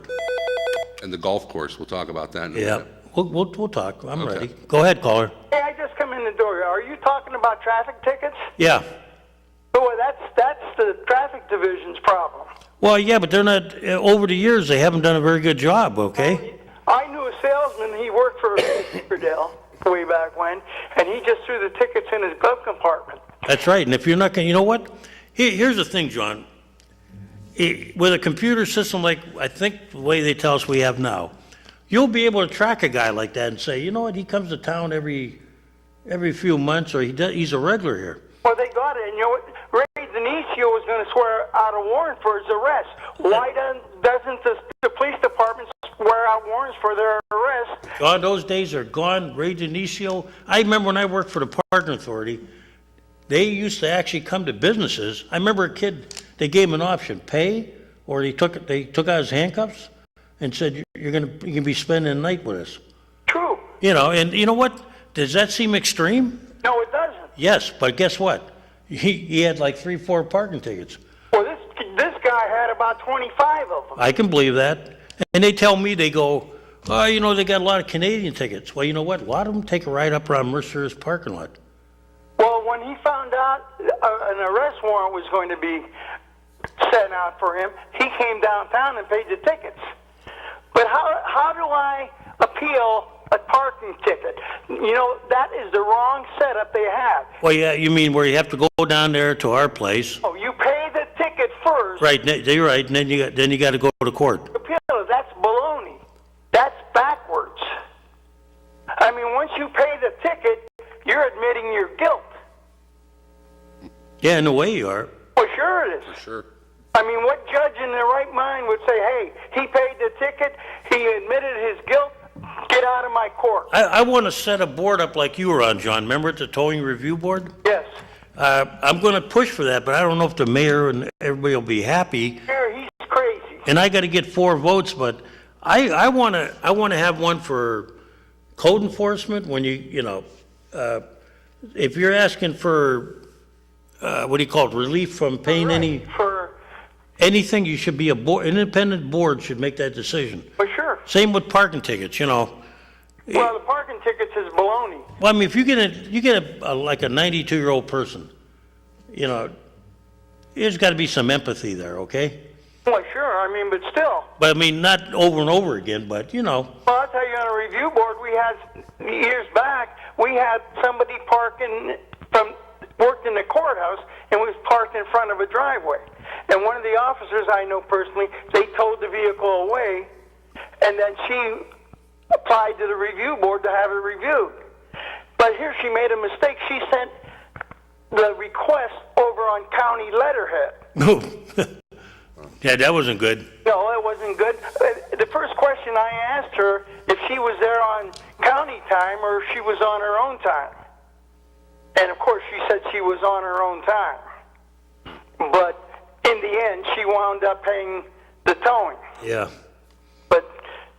And the golf course, we'll talk about that in a Yeah, minute. we'll talk. I'm Okay. ready. Go ahead, caller. Hey, I just come in the door. Are you talking about traffic tickets? Yeah. Boy, that's the traffic division's problem. Well, yeah, but they're not, over the years, they haven't done a very good job, okay? I knew a salesman. He worked for Riverdale way back when, and he just threw the tickets in his glove compartment. That's right, and if you're not gonna, you know what? Here's the thing, John. With a computer system like, I think the way they tell us we have now, you'll be able to track a guy like that and say, you know what, he comes to town every few months, or he's a regular here. Well, they got it, and you know what? Ray Denicio was going to swear out a warrant for his arrest. Why doesn't the police department swear out warrants for their arrest? God, those days are gone. Ray Denicio, I remember when I worked for the parking authority, they used to actually come to businesses. I remember a kid, they gave him an option, pay, or they took out his handcuffs and said, you can be spending the night with us. True. You know, and you know what? Does that seem extreme? No, it doesn't. Yes, but guess what? He had like 3-4 parking tickets. Well, this guy had about 25 of them. I can believe that. And they tell me, they go, oh, you know, they got a lot of Canadian tickets. Well, you know what? A lot of them take a ride up around Mercer's parking lot. Well, when he found out an arrest warrant was going to be sent out for him, he came downtown and paid the tickets. But how do I appeal a parking ticket? You know, that is the wrong setup they have. Well, yeah, you mean where you have to go down there to our place. Oh, you pay the ticket first. Right, you're right, and then you got to go to court. Appeal it. That's baloney. That's backwards. I mean, once you pay the ticket, you're admitting your guilt. Yeah, in a way you are. Well, sure it is. Sure. I mean, what judge in their right mind would say, hey, he paid the ticket, he admitted his guilt, get out of my court? I want to set a board up like you were on, John. Remember at the towing review board? Yes. I'm going to push for that, but I don't know if the mayor and everybody will be happy. Here, he's crazy. And I got to get 4 votes, but I want to have one for code enforcement when you know, if you're asking for, what do you call it, relief from paying anything, you should be independent board should make that decision. Well, sure. Same with parking tickets, you know. Well, the parking tickets is baloney. Well, I mean, if you get like a 92-year-old person, you know, there's got to be some empathy there, okay? Well, sure. I mean, but still. But I mean, not over and over again, but you know. Well, I'll tell you, on a review board, we had, years back, we had somebody worked in the courthouse and was parked in front of a driveway. And one of the officers I know personally, they towed the vehicle away, and then she applied to the review board to have it reviewed. But here she made a mistake. She sent the request over on county letterhead. Yeah, that wasn't good. No, it wasn't good. The first question I asked her if she was there on county time or if she was on her own time. And of course she said she was on her own time. But in the end, she wound up paying the towing. Yeah. But,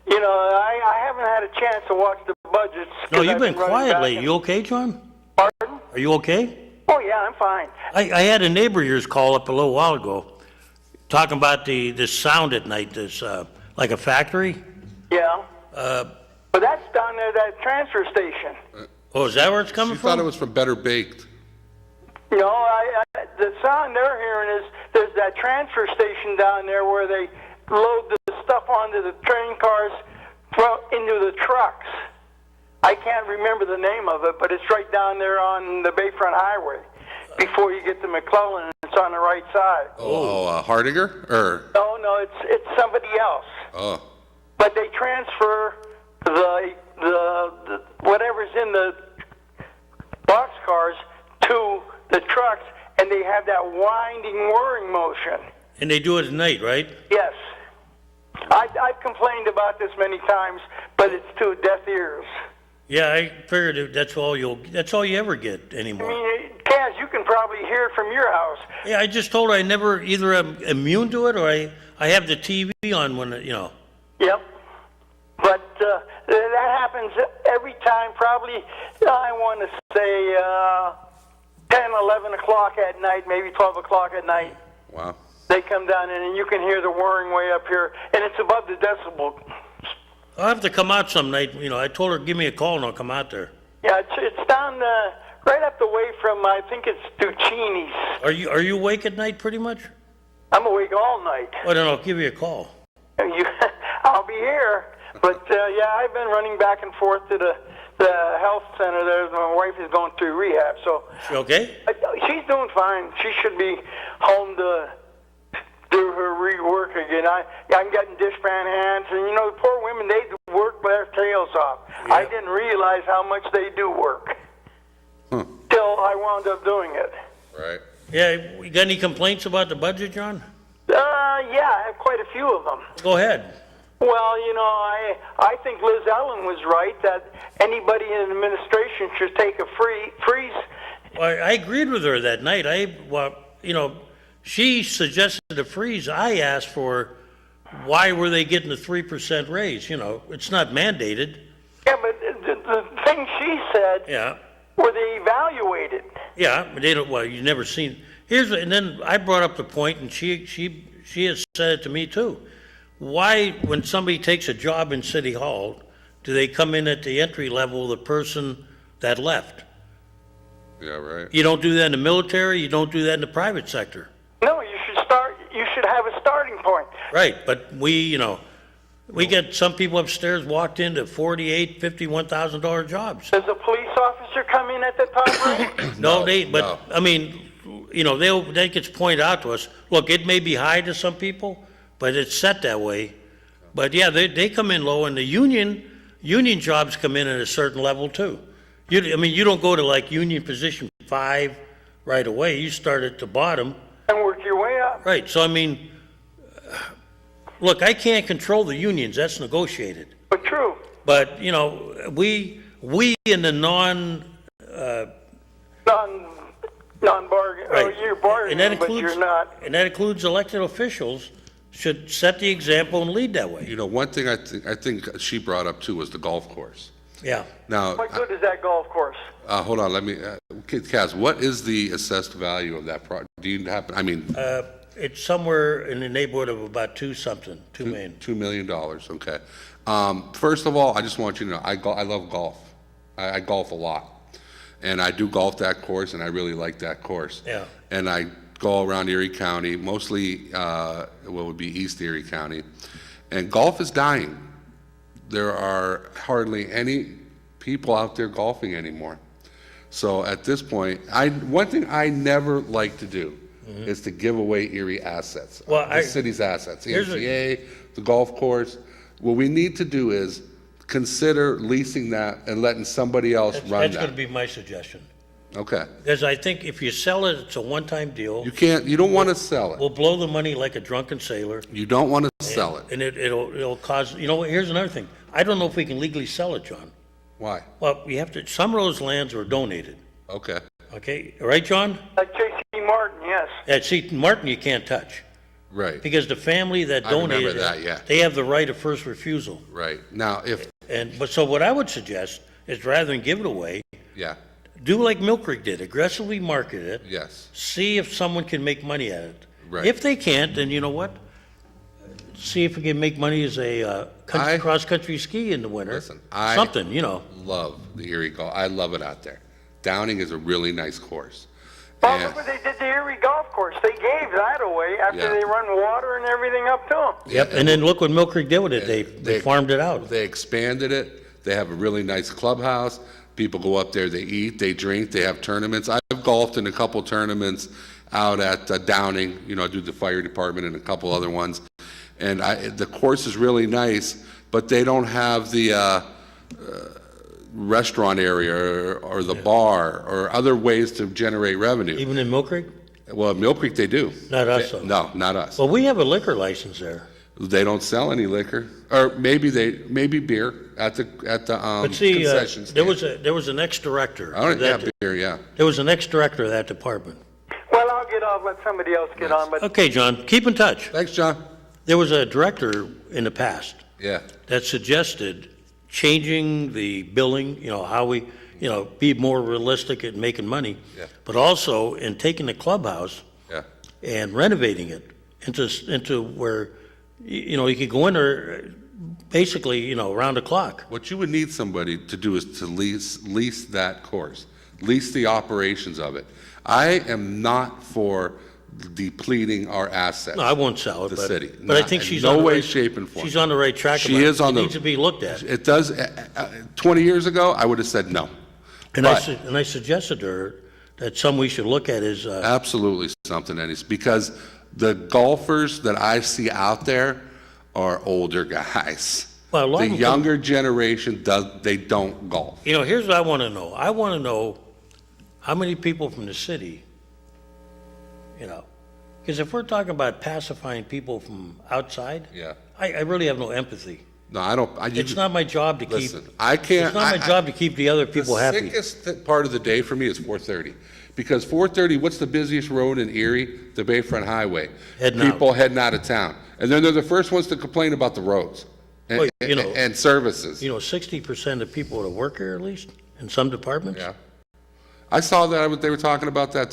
you know, I haven't had a chance to watch the budgets. No, you've been quiet lately. You okay, John? Pardon? Are you okay? Oh, yeah, I'm fine. I had a neighbor of yours call up a little while ago, talking about this sound at night, this like a factory. Yeah. But that's down there, that transfer station. Oh, is that where it's She coming thought it from? was from Better Baked. No, the sound they're hearing is there's that transfer station down there where they load the stuff onto the train cars into the trucks. I can't remember the name of it, but it's right down there on the Bayfront Highway. Before you get to McClellan, it's on the right side. Hardinger? Or No, it's somebody else. oh, But they transfer the whatever's in the box cars to the trucks, and they have that winding whirring motion. And they do it at night, right? Yes. I've complained about this many times, but it's to deaf ears. Yeah, I figured that's all you ever get I anymore. mean, Kaz, you can probably hear it from your house. Yeah, I just told her I never either am immune to it or I have the TV on when, Yep. But that happens every time, probably, I want to say 10, 11 o'clock at night, maybe 12 o'clock at night. wow. They come down in and you can hear the whirring way up here, and it's above the decibel. I'll have to come out some night. I told her, give me a call and I'll come out there. Yeah, it's down right up the way from, I think it's Duccini's. Are you awake at night pretty much? I'm awake all night. Oh, then I'll give you a call. I'll be here. But, yeah, I've been running back and forth to the health center there. My wife is going through rehab, so... She okay? She's doing fine. She should be home to do her rework again. I'm getting dishpan hands, and, the poor women, they do work by their tails off. Yeah. I didn't realize how much they do work till I wound up doing it. Right. Yeah, you got any complaints about the budget, John? Yeah, I have quite a few of them. Go ahead. Well, I think Liz Ellen was right that anybody in administration should take a freeze. Well, I agreed with her that night. She suggested a freeze. I asked for why were they getting a 3% raise? It's not mandated. Yeah, but the thing she said, Yeah. were they evaluated? Yeah, but they don't. Well, you've never seen. And then I brought up the point, and she has said it to me too. Why, when somebody takes a job in City Hall, do they come in at the entry level of the person that left? Yeah, right. You don't do that in the military. You don't do that in the private sector. No, you should have a starting point. Right, but we get some people upstairs walked into $48,000, $51,000 jobs. Does a police officer come in at the top rate? No, no. I mean, that gets pointed out to us. Look, it may be high to some people, but it's set that way. But yeah, they come in low, and the union jobs come in at a certain level too. You don't go to like union position 5 right away. You start at the bottom. And work your way up. Right, so look, I can't control the unions, that's negotiated. But true. But, we in the Non-bargain. right. Oh, you're bargaining, but you're not. And that includes elected officials, should set the example and lead that way. One thing I think she brought up too was the golf course. Yeah. Now, What good is that golf course? hold on, let me, Kaz, what is the assessed value of that project? Do you happen, It's somewhere in the neighborhood of about $2 million. $2 million, okay. First of all, I just want you to know, I love golf. I golf a lot. And I do golf that course, and I really like that course. Yeah. And I go around Erie County, mostly what would be East Erie County. And golf is dying. There are hardly any people out there golfing anymore. So at this point, one thing I never like to do is to give away Erie assets, the city's assets, the MCA, the golf course. What we need to do is consider leasing that and letting somebody else run That's that. going to be my suggestion. Okay. Because I think if you sell it, it's a one-time deal. You don't want to sell it. We'll blow the money like a drunken sailor. You don't want to sell it. And it'll cause, here's another thing. I don't know if we can legally sell it, John. Why? Well, some of those lands were donated. Okay. Okay, right, John? Like J.C. Martin, yes. See, Martin, you can't touch. Right. Because the family that I remember donated that, it, yeah. they have the right of first refusal. Right. Now, So what I would suggest is rather than give it away, yeah, do like Mill Creek did, aggressively market it. yes. See if someone can make money at it. Right. If they can't, then you know what? see if we can make money as a cross-country ski in the winter. Listen, Something, you know. love the Erie Golf. I love it out there. Downing is a really nice course. Well, And- look what they did the Erie Golf Course. They gave that away after Yeah. they run water and everything up to them. Yep, and then look what Mill Creek did with it. They farmed it out. They expanded it. They have a really nice clubhouse. People go up there, they eat, they drink, they have tournaments. I've golfed in a couple tournaments out at Downing, you know, I do the fire department and a couple other ones. And the course is really nice, but they don't have the restaurant area or the bar or other ways to generate revenue. Even in Mill Creek? Well, at Mill Creek they do. Not us, though. No, not us. Well, we have a liquor license there. They don't sell any liquor, or maybe beer at the But see, concession there stand. was an ex-director. I don't of that- have beer, yeah. There was an ex-director of that department. Well, I'll get off, let somebody else get on, but Okay, John, keep in touch. Thanks, John. There was a director in the past Yeah, that suggested changing the billing, you know, how we, you know, be more realistic at making money. Yeah. But also in taking the clubhouse yeah. and renovating it into where, you know, you could go in there basically, you know, around the clock. What you would need somebody to do is to lease that course, lease the operations of it. I am not for depleting our assets. No, I won't sell it, The but, city. but I Not- think in she's no on the way, right, shape, and form. she's on the right track. She about it. is on It the- needs to be looked at. It does, 20 years ago, I would have said no. And but- I suggested to her that some we should look at is, Absolutely something, Eddie, because the golfers that I see out there are older guys. Well, a lot The of them- younger generation they don't golf. you know, here's what I want to know. I want to know how many people from the city, you know, because if we're talking about pacifying people from outside, Yeah. I really have no empathy. No, I don't. It's not my job to keep, Listen, I can't. it's not my job to keep the other people The happy. sickest part of the day for me is 4:30, because 4:30, what's the busiest road in Erie? The Bayfront Highway. Heading out. People heading out of town, and then they're the first ones to complain about the roads and, Well, you know- and services. You know, 60% of people that work here, at least, in some departments. Yeah. I saw that, they were talking about that,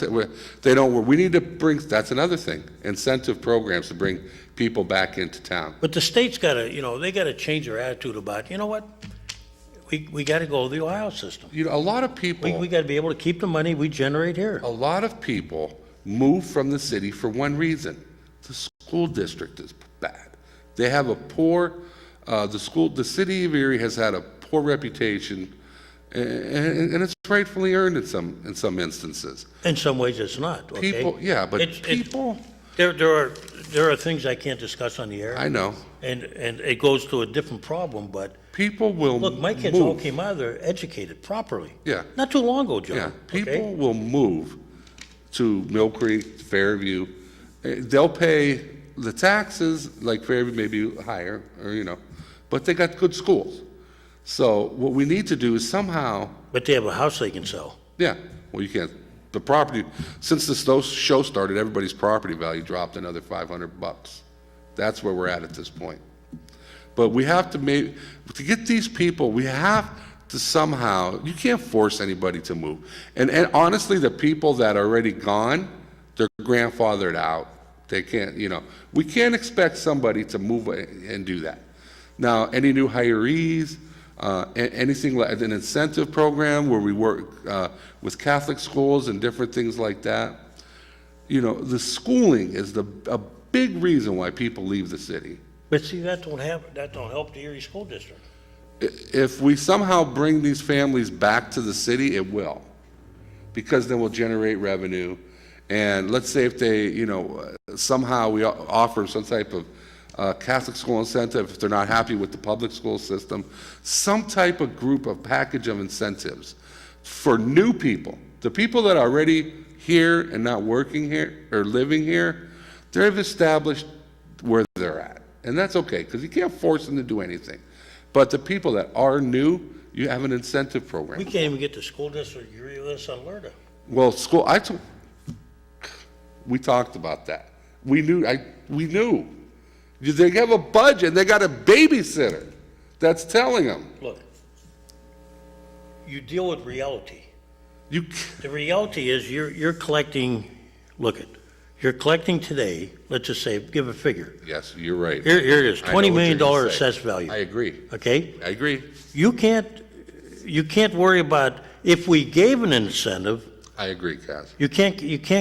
they don't, we need to bring, that's another thing, incentive programs to bring people back into town. But the state's got to, you know, they got to change their attitude about, you know what? We got to go the Ohio system. You know, a lot of people, We got to be able to keep the money we generate here. a lot of people move from the city for one reason. The school district is bad. They have a poor, the city of Erie has had a poor reputation, and it's rightfully earned in some instances. In some ways, it's not, okay? People, yeah, but It's- people, There are things I can't discuss on the air. I know, And it goes to a different problem, but people will look, my kids all move. came out of there educated properly. Yeah. Not too long ago, John. Yeah, okay? people will move to Mill Creek, Fairview. They'll pay the taxes, like Fairview maybe higher, or, you know, but they got good schools. So what we need to do is somehow, But they have a house they can sell. yeah, well, you can't, the property, since this show started, everybody's property value dropped another $500. That's where we're at this point. But we have to to get these people, we have to somehow, you can't force anybody to move. And honestly, the people that are already gone, they're grandfathered out. They can't, you know, we can't expect somebody to move and do that. Now, any new hirees, anything like an incentive program where we work with Catholic schools and different things like that. You know, the schooling is a big reason why people leave the city. But see, that don't help the Erie School District. If we somehow bring these families back to the city, it will, because then we'll generate revenue. And let's say if they, you know, somehow we offer some type of Catholic school incentive, if they're not happy with the public school system, some type of group of package of incentives for new people. The people that are already here and not working here or living here, they've established where they're at. And that's okay, because you can't force them to do anything. But the people that are new, you have an incentive program. We can't even get the school district to agree with us on LERTA. Well, we talked about that. We knew. They have a budget, and they got a babysitter that's telling them. Look, you deal with reality. You, The reality is you're collecting, look at, you're collecting today, let's just say, give a figure. Yes, you're right. Here it is, I know what $20 million you're gonna say. assessed value. I agree. Okay? I agree. You can't worry about, if we gave an incentive, I agree, Kaz. you can't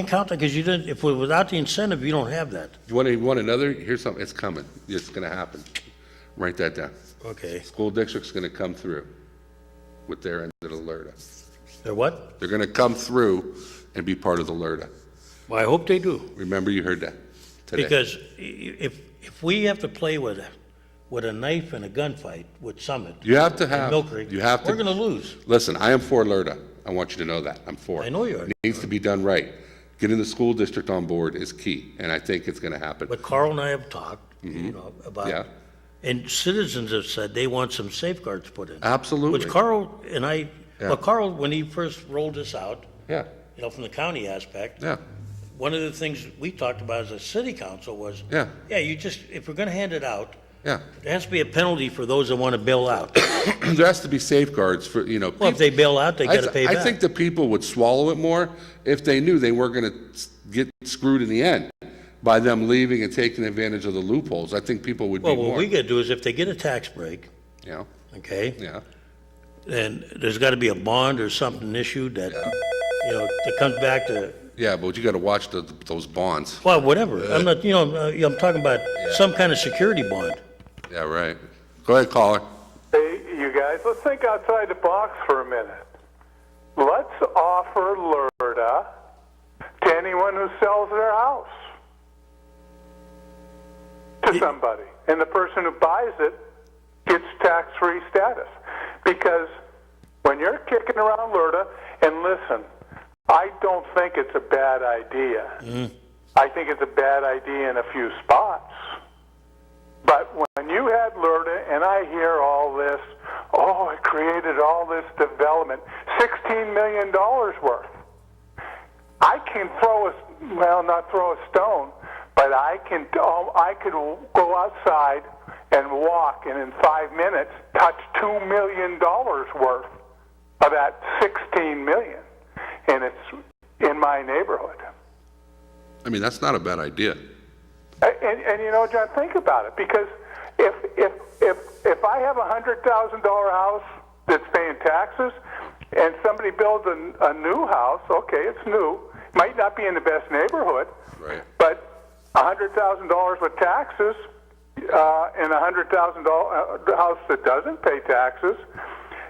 count that, because you didn't, if without the incentive, you don't have that. You want another? Here's something. It's coming. It's going to happen. Write that down. Okay. School district's going to come through with their end of the LERTA. They're what? They're going to come through and be part of the LERTA. Well, I hope they do. Remember, you heard that today. Because if we have to play with a knife and a gunfight with Summit. You have to and have. Mill Creek, You have to. we're going to lose. Listen, I am for LERTA. I want you to know that. I'm for it. I know you are. It needs to be done right. Getting the school district on board is key, and I think it's going to happen. But Carl and I have talked, about, Yeah. and citizens have said they want some safeguards put in. Absolutely. Which Carl and I, Yeah. well, Carl, when he first rolled this out, Yeah, from the county aspect, yeah, one of the things we talked about as a city council was, yeah, if we're going to hand it out, yeah. there has to be a penalty for those that want to bail out. There has to be safeguards for, Well, if they bail out, they got to pay back. I think the people would swallow it more if they knew they weren't going to get screwed in the end by them leaving and taking advantage of the loopholes. I think people would be Well, more. what we got to do is if they get a tax break, Yeah, okay, yeah, then there's got to be a bond or something issued that, that comes back to, yeah, but you got to watch those bonds. well, whatever. I'm not, I'm talking about some kind of security bond. Yeah, right. Go ahead, caller. Hey, you guys, let's think outside the box for a minute. Let's offer LERTA to anyone who sells their house to somebody. And the person who buys it gets tax-free status. Because when you're kicking around LERTA, and listen, I don't think it's a bad idea. I think it's a bad idea in a few spots. But when you had LERTA, and I hear all this, it created all this development, $16 million worth. I can not throw a stone, but I could go outside and walk, and in 5 minutes, touch $2 million worth of that $16 million, and it's in my neighborhood. I mean, that's not a bad idea. And John, think about it, because if I have a $100,000 house that's paying taxes, and somebody builds a new house, okay, it's new, might not be in the best neighborhood, Right. but $100,000 with taxes, and a $100,000 house that doesn't pay taxes,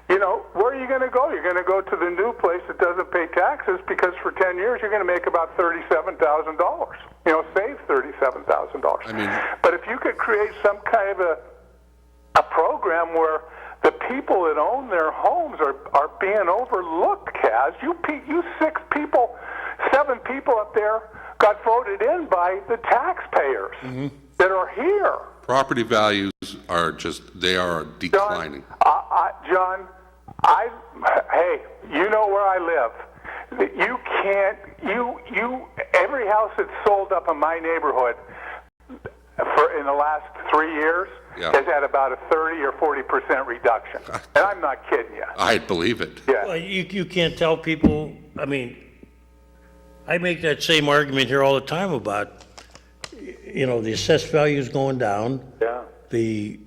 where are you going to go? You're going to go to the new place that doesn't pay taxes, because for 10 years you're going to make about $37,000. Save $37,000. I mean, but if you could create some kind of a program where the people that own their homes are being overlooked, Kaz. You 7 people up there got voted in by the taxpayers that are here. property values are they are declining. John, hey, you know where I live. You can't, every house that's sold up in my neighborhood in the last 3 years has had about a 30 or 40% reduction. And I'm not kidding you. I believe it. Yeah. Well, you can't tell people, I mean, I make that same argument here all the time about, the assessed value is going down. Yeah. You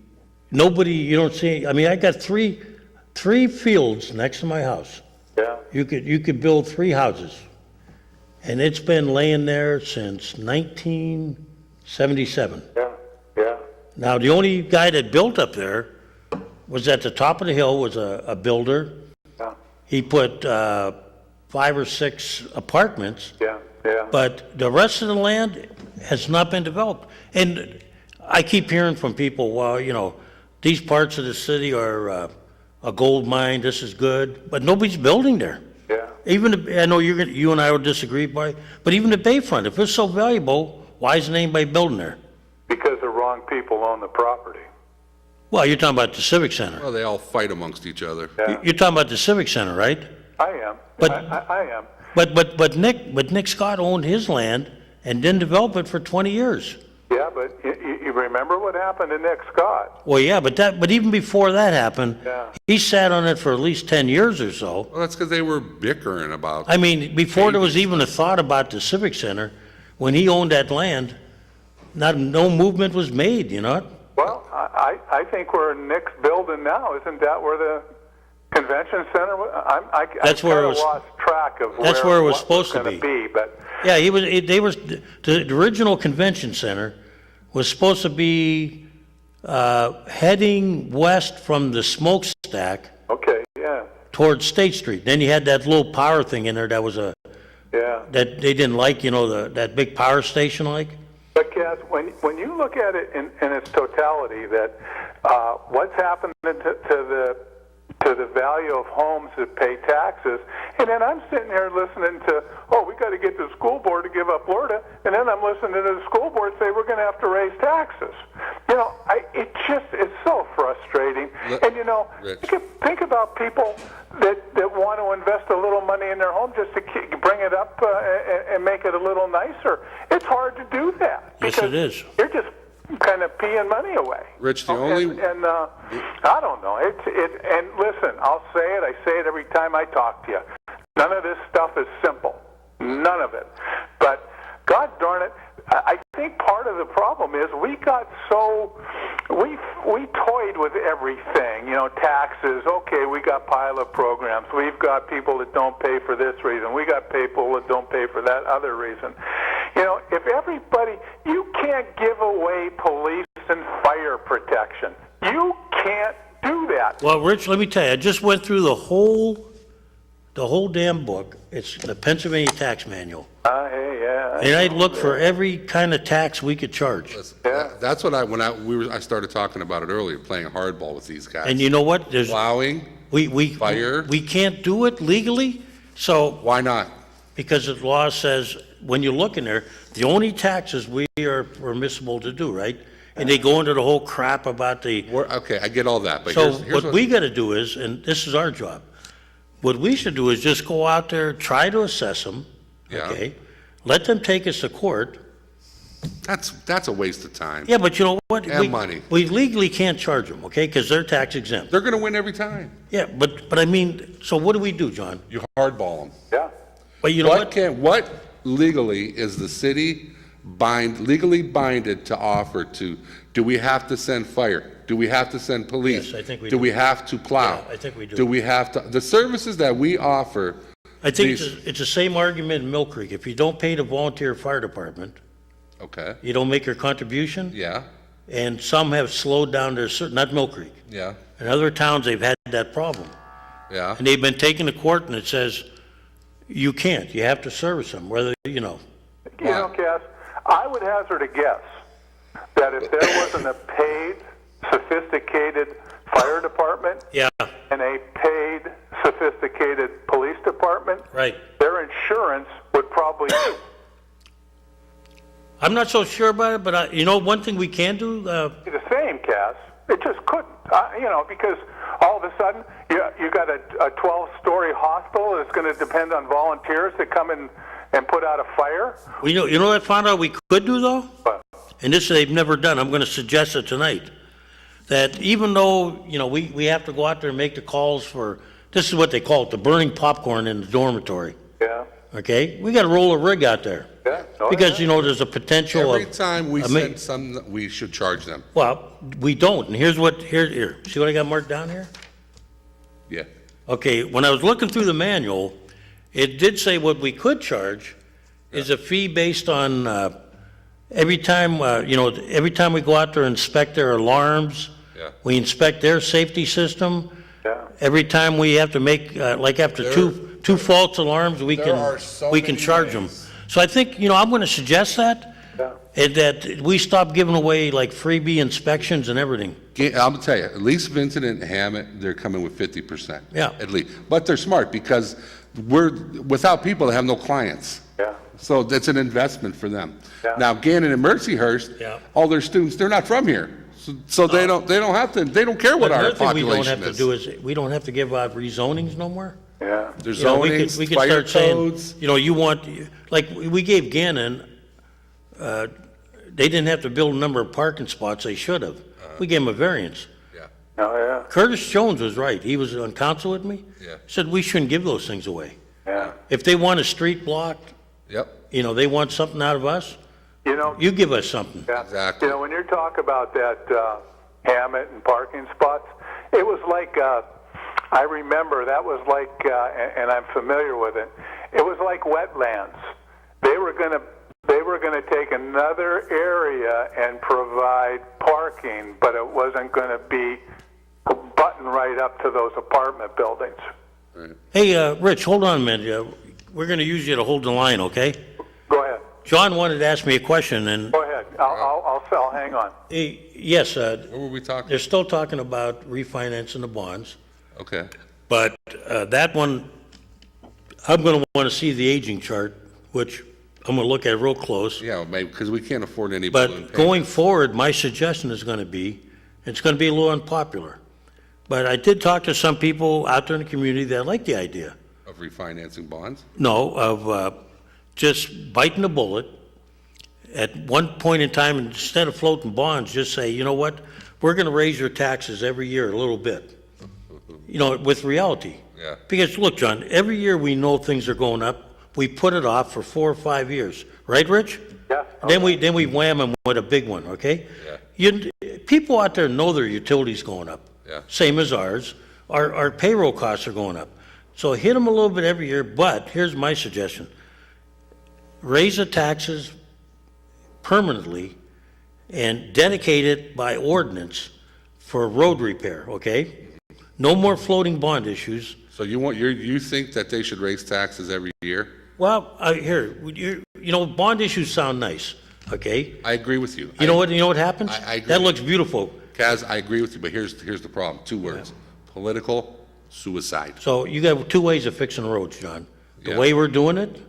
don't see, I mean, I got three fields next to my house. Yeah. You could build 3 houses. And it's been laying there since 1977. Yeah. Yeah. Now, the only guy that built up there was at the top of the hill, was a builder. Yeah. He put 5 or 6 apartments. Yeah. Yeah. But the rest of the land has not been developed. And I keep hearing from people, well, these parts of the city are a gold mine, this is good, but nobody's building there. Yeah. I know you and I would disagree, but even the Bayfront, if it's so valuable, why isn't anybody building there? Because the wrong people own the property. Well, you're talking about the Civic Center. Well, they all fight amongst each other. Yeah. You're talking about the Civic Center, right? I am. But- I am. But Nick Scott owned his land and didn't develop it for 20 years. Yeah, but you remember what happened to Nick Scott? Well, yeah, but even before that happened, Yeah. he sat on it for at least 10 years or so. Well, that's because they were bickering about. I mean, before there was even a thought about the Civic Center, when he owned that land, no movement was made, you know? Well, I think we're Nick's building now. Isn't that where the convention center was? That's where it was. Lost track of That's where it was supposed to gonna be. But Yeah, the original convention center was supposed to be heading west from the smokestack okay, yeah, towards State Street. Then you had that little power thing in there that was yeah. that they didn't like, you know, that big power station like. But Cass, when you look at it in its totality, that what's happened to the value of homes that pay taxes, and then I'm sitting here listening to, we got to get the school board to give up Florida, and then I'm listening to the school board say we're going to have to raise taxes. You know, it's so frustrating. And you know, think about people that want to invest a little money in their home just to bring it up and make it a little nicer. It's hard to do that. Yes, it is. You're just kind of peeing money away. Rich, And I don't know. And listen, I'll say it. I say it every time I talk to you. None of this stuff is simple. None of it. But God darn it, I think part of the problem is we toyed with everything. You know, taxes. Okay, we got pilot programs. We've got people that don't pay for this reason. We got people that don't pay for that other reason. You know, if everybody, you can't give away police and fire protection. You can't do that. Well, Rich, let me tell you, I just went through the whole damn book. It's the Pennsylvania Tax Manual. Hey, yeah. And I looked for every kind of tax we could charge. Yeah. That's what I started talking about it earlier, playing hardball with these guys. And you know what? There's plowing, fire. We can't do it legally, so. Why not? Because the law says, when you look in there, the only taxes we are permissible to do, right? And they go into the whole crap about Okay, I get all that, but so here's what we gotta do is, and this is our job, what we should do is just go out there, try to assess them, Yeah. okay? Let them take us to court. That's a waste of time. Yeah, but you know what? And money. We legally can't charge them, okay? Because they're tax exempt. They're gonna win every time. Yeah, but I mean, so what do we do, John? You hardball them. Yeah. But you know what? What legally is the city legally binded to offer to? Do we have to send fire? Do we have to send police? Yes, I think we do. do. We have to plow? Yeah, I think we do. Do we have to, the services that we offer? I think it's the same argument in Mill Creek. If you don't pay the volunteer fire department, Okay, you don't make your contribution, yeah, and some have slowed down their, not Mill Creek. yeah, In other towns, they've had that problem. yeah. And they've been taken to court and it says, you can't, you have to service them, whether, you know. You know, Cass, I would hazard a guess that if there wasn't a paid, sophisticated fire department Yeah, and a paid, sophisticated police department, right. their insurance would probably. I'm not so sure about it, but you know, one thing we can do, be the same, Cass. It just couldn't, you know, because all of a sudden you got a 12-story hospital that's going to depend on volunteers to come in and put out a fire. you know what I found out we could do though? But, And this they've never done, I'm gonna suggest it tonight. That even though, you know, we have to go out there and make the calls for, this is what they call it, the burning popcorn in the dormitory, yeah, okay? We gotta roll a rig out there. yeah. Oh, Because, yeah. you know, there's a potential of. Every time we I mean- send some, we should charge them. Well, we don't, and here's what, here, see what I got marked down here? Yeah, Okay, when I was looking through the manual, it did say what we could charge is a fee based on, every time, you know, every time we go out there and inspect their alarms, Yeah. we inspect their safety system. Yeah. Every time we have to make, like after two false alarms, we are so can many charge them. ways. So I think, you know, I'm gonna suggest that, Yeah. and that we stop giving away like freebie inspections and everything. I'm gonna tell you, at least Vincent and Hammett, they're coming with 50%. Yeah. At least, but they're smart because without people, they have no clients. Yeah. So that's an investment for them. Yeah. Now, Gannon and Mercyhurst, Yeah. all their students, they're not from here. So they don't have to, they don't care what our Another thing we don't population have to is. do is, we don't have to give out rezonings no more. Yeah. There's You know, zonings, we could fire start saying, codes. you know, you want, like, we gave Gannon, they didn't have to build a number of parking spots they should have. We gave them a variance. Yeah, Oh, yeah. Curtis Jones was right. He was on council with me. Yeah. Said we shouldn't give those things away. Yeah. If they want a street blocked, Yep, You know, they want something out of us, You know, you give us something. yeah. exactly. You know, when you talk about that Hammett and parking spots, it was like, I remember that was like, and I'm familiar with it. It was like wetlands. They were going to take another area and provide parking, but it wasn't going to be buttoned right up to those apartment buildings. Hey, Rich, hold on a minute. We're going to use you to hold the line, okay? Go ahead. John wanted to ask me a question, and Go ahead. I'll hang on. yes, What were we talking? they're still talking about refinancing the bonds, Okay, but that one, I'm going to want to see the aging chart, which I'm going to look at real close. yeah, maybe, because we can't afford any balloon But payments. going forward, my suggestion is going to be, it's going to be a little unpopular. But I did talk to some people out there in the community that like the idea. Of refinancing bonds? No, of just biting the bullet. At one point in time, instead of floating bonds, just say, you know what? We're going to raise your taxes every year a little bit. You know, with reality. Yeah. Because look, John, every year we know things are going up. We put it off for 4 or 5 years. Right, Rich? Yeah. Then we wham them with a big one, okay? Yeah. People out there know their utilities going up. Yeah. Same as ours. Our payroll costs are going up. So hit them a little bit every year, but here's my suggestion. Raise the taxes permanently and dedicate it by ordinance for road repair, okay? No more floating bond issues. So you think that they should raise taxes every year? Well, you know, bond issues sound nice, okay? I agree with you. You know what happens? I agree. That looks beautiful. Kaz, I agree with you, but here's the problem. 2 words. Political suicide. So you got 2 ways of fixing roads, John. The Yeah. way we're doing it,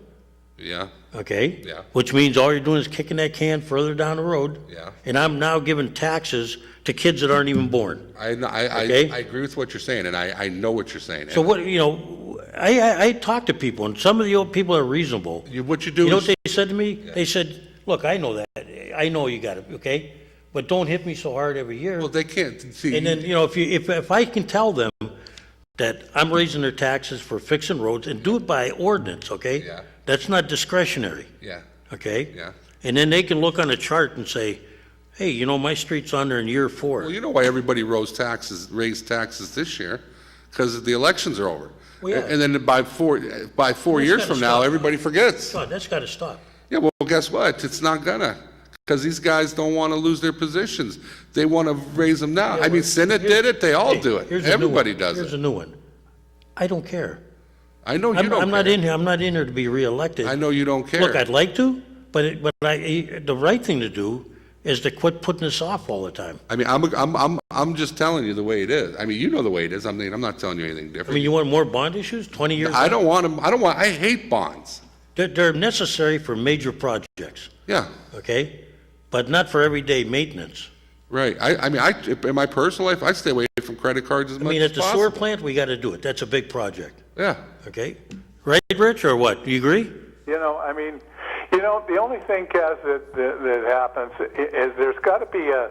Yeah, okay? Yeah. Which means all you're doing is kicking that can further down the road. Yeah. And I'm now giving taxes to kids that aren't even born. I Okay. agree with what you're saying, and I know what you're saying. So what, you know, I talk to people, and some of the old people are reasonable. What you do You know is, what they said to me? They said, look, I know that. I know you got it, okay? But don't hit me so hard every year. well, they can't see. And then, you know, if I can tell them that I'm raising their taxes for fixing roads and do it by ordinance, okay? Yeah. That's not discretionary, Yeah, okay? yeah. And then they can look on a chart and say, hey, you know, my street's under in year 4. Well, you know why everybody raised taxes this year? Because the elections are over. Well, yeah. And then by 4 years gotta from now, stop. everybody forgets. God, that's got to stop. Yeah, well, guess what? It's not gonna. Because these guys don't want to lose their positions. They want to raise them now. I mean, Senate did it, they all do it. Here's a new Everybody one. does Here's a it. new one. I don't care. I know you I'm don't not care. in here. I'm not in here to be reelected. I know you don't care. Look, I'd like to, but the right thing to do is to quit putting this off all the time. I mean, I'm just telling you the way it is. I mean, you know the way it is. I'm not telling you anything different. I mean, you want more bond issues? 20 years? I don't want them. I hate bonds. They're necessary for major projects, Yeah, okay? But not for everyday maintenance. right. I mean, in my personal life, I stay away from credit cards as I much mean, as at the possible. sewer plant, we got to do it. That's a big project, Yeah. okay? Right, Rich, or what? Do you agree? You know, I mean, you know, the only thing, Kaz, that happens is there's got to be a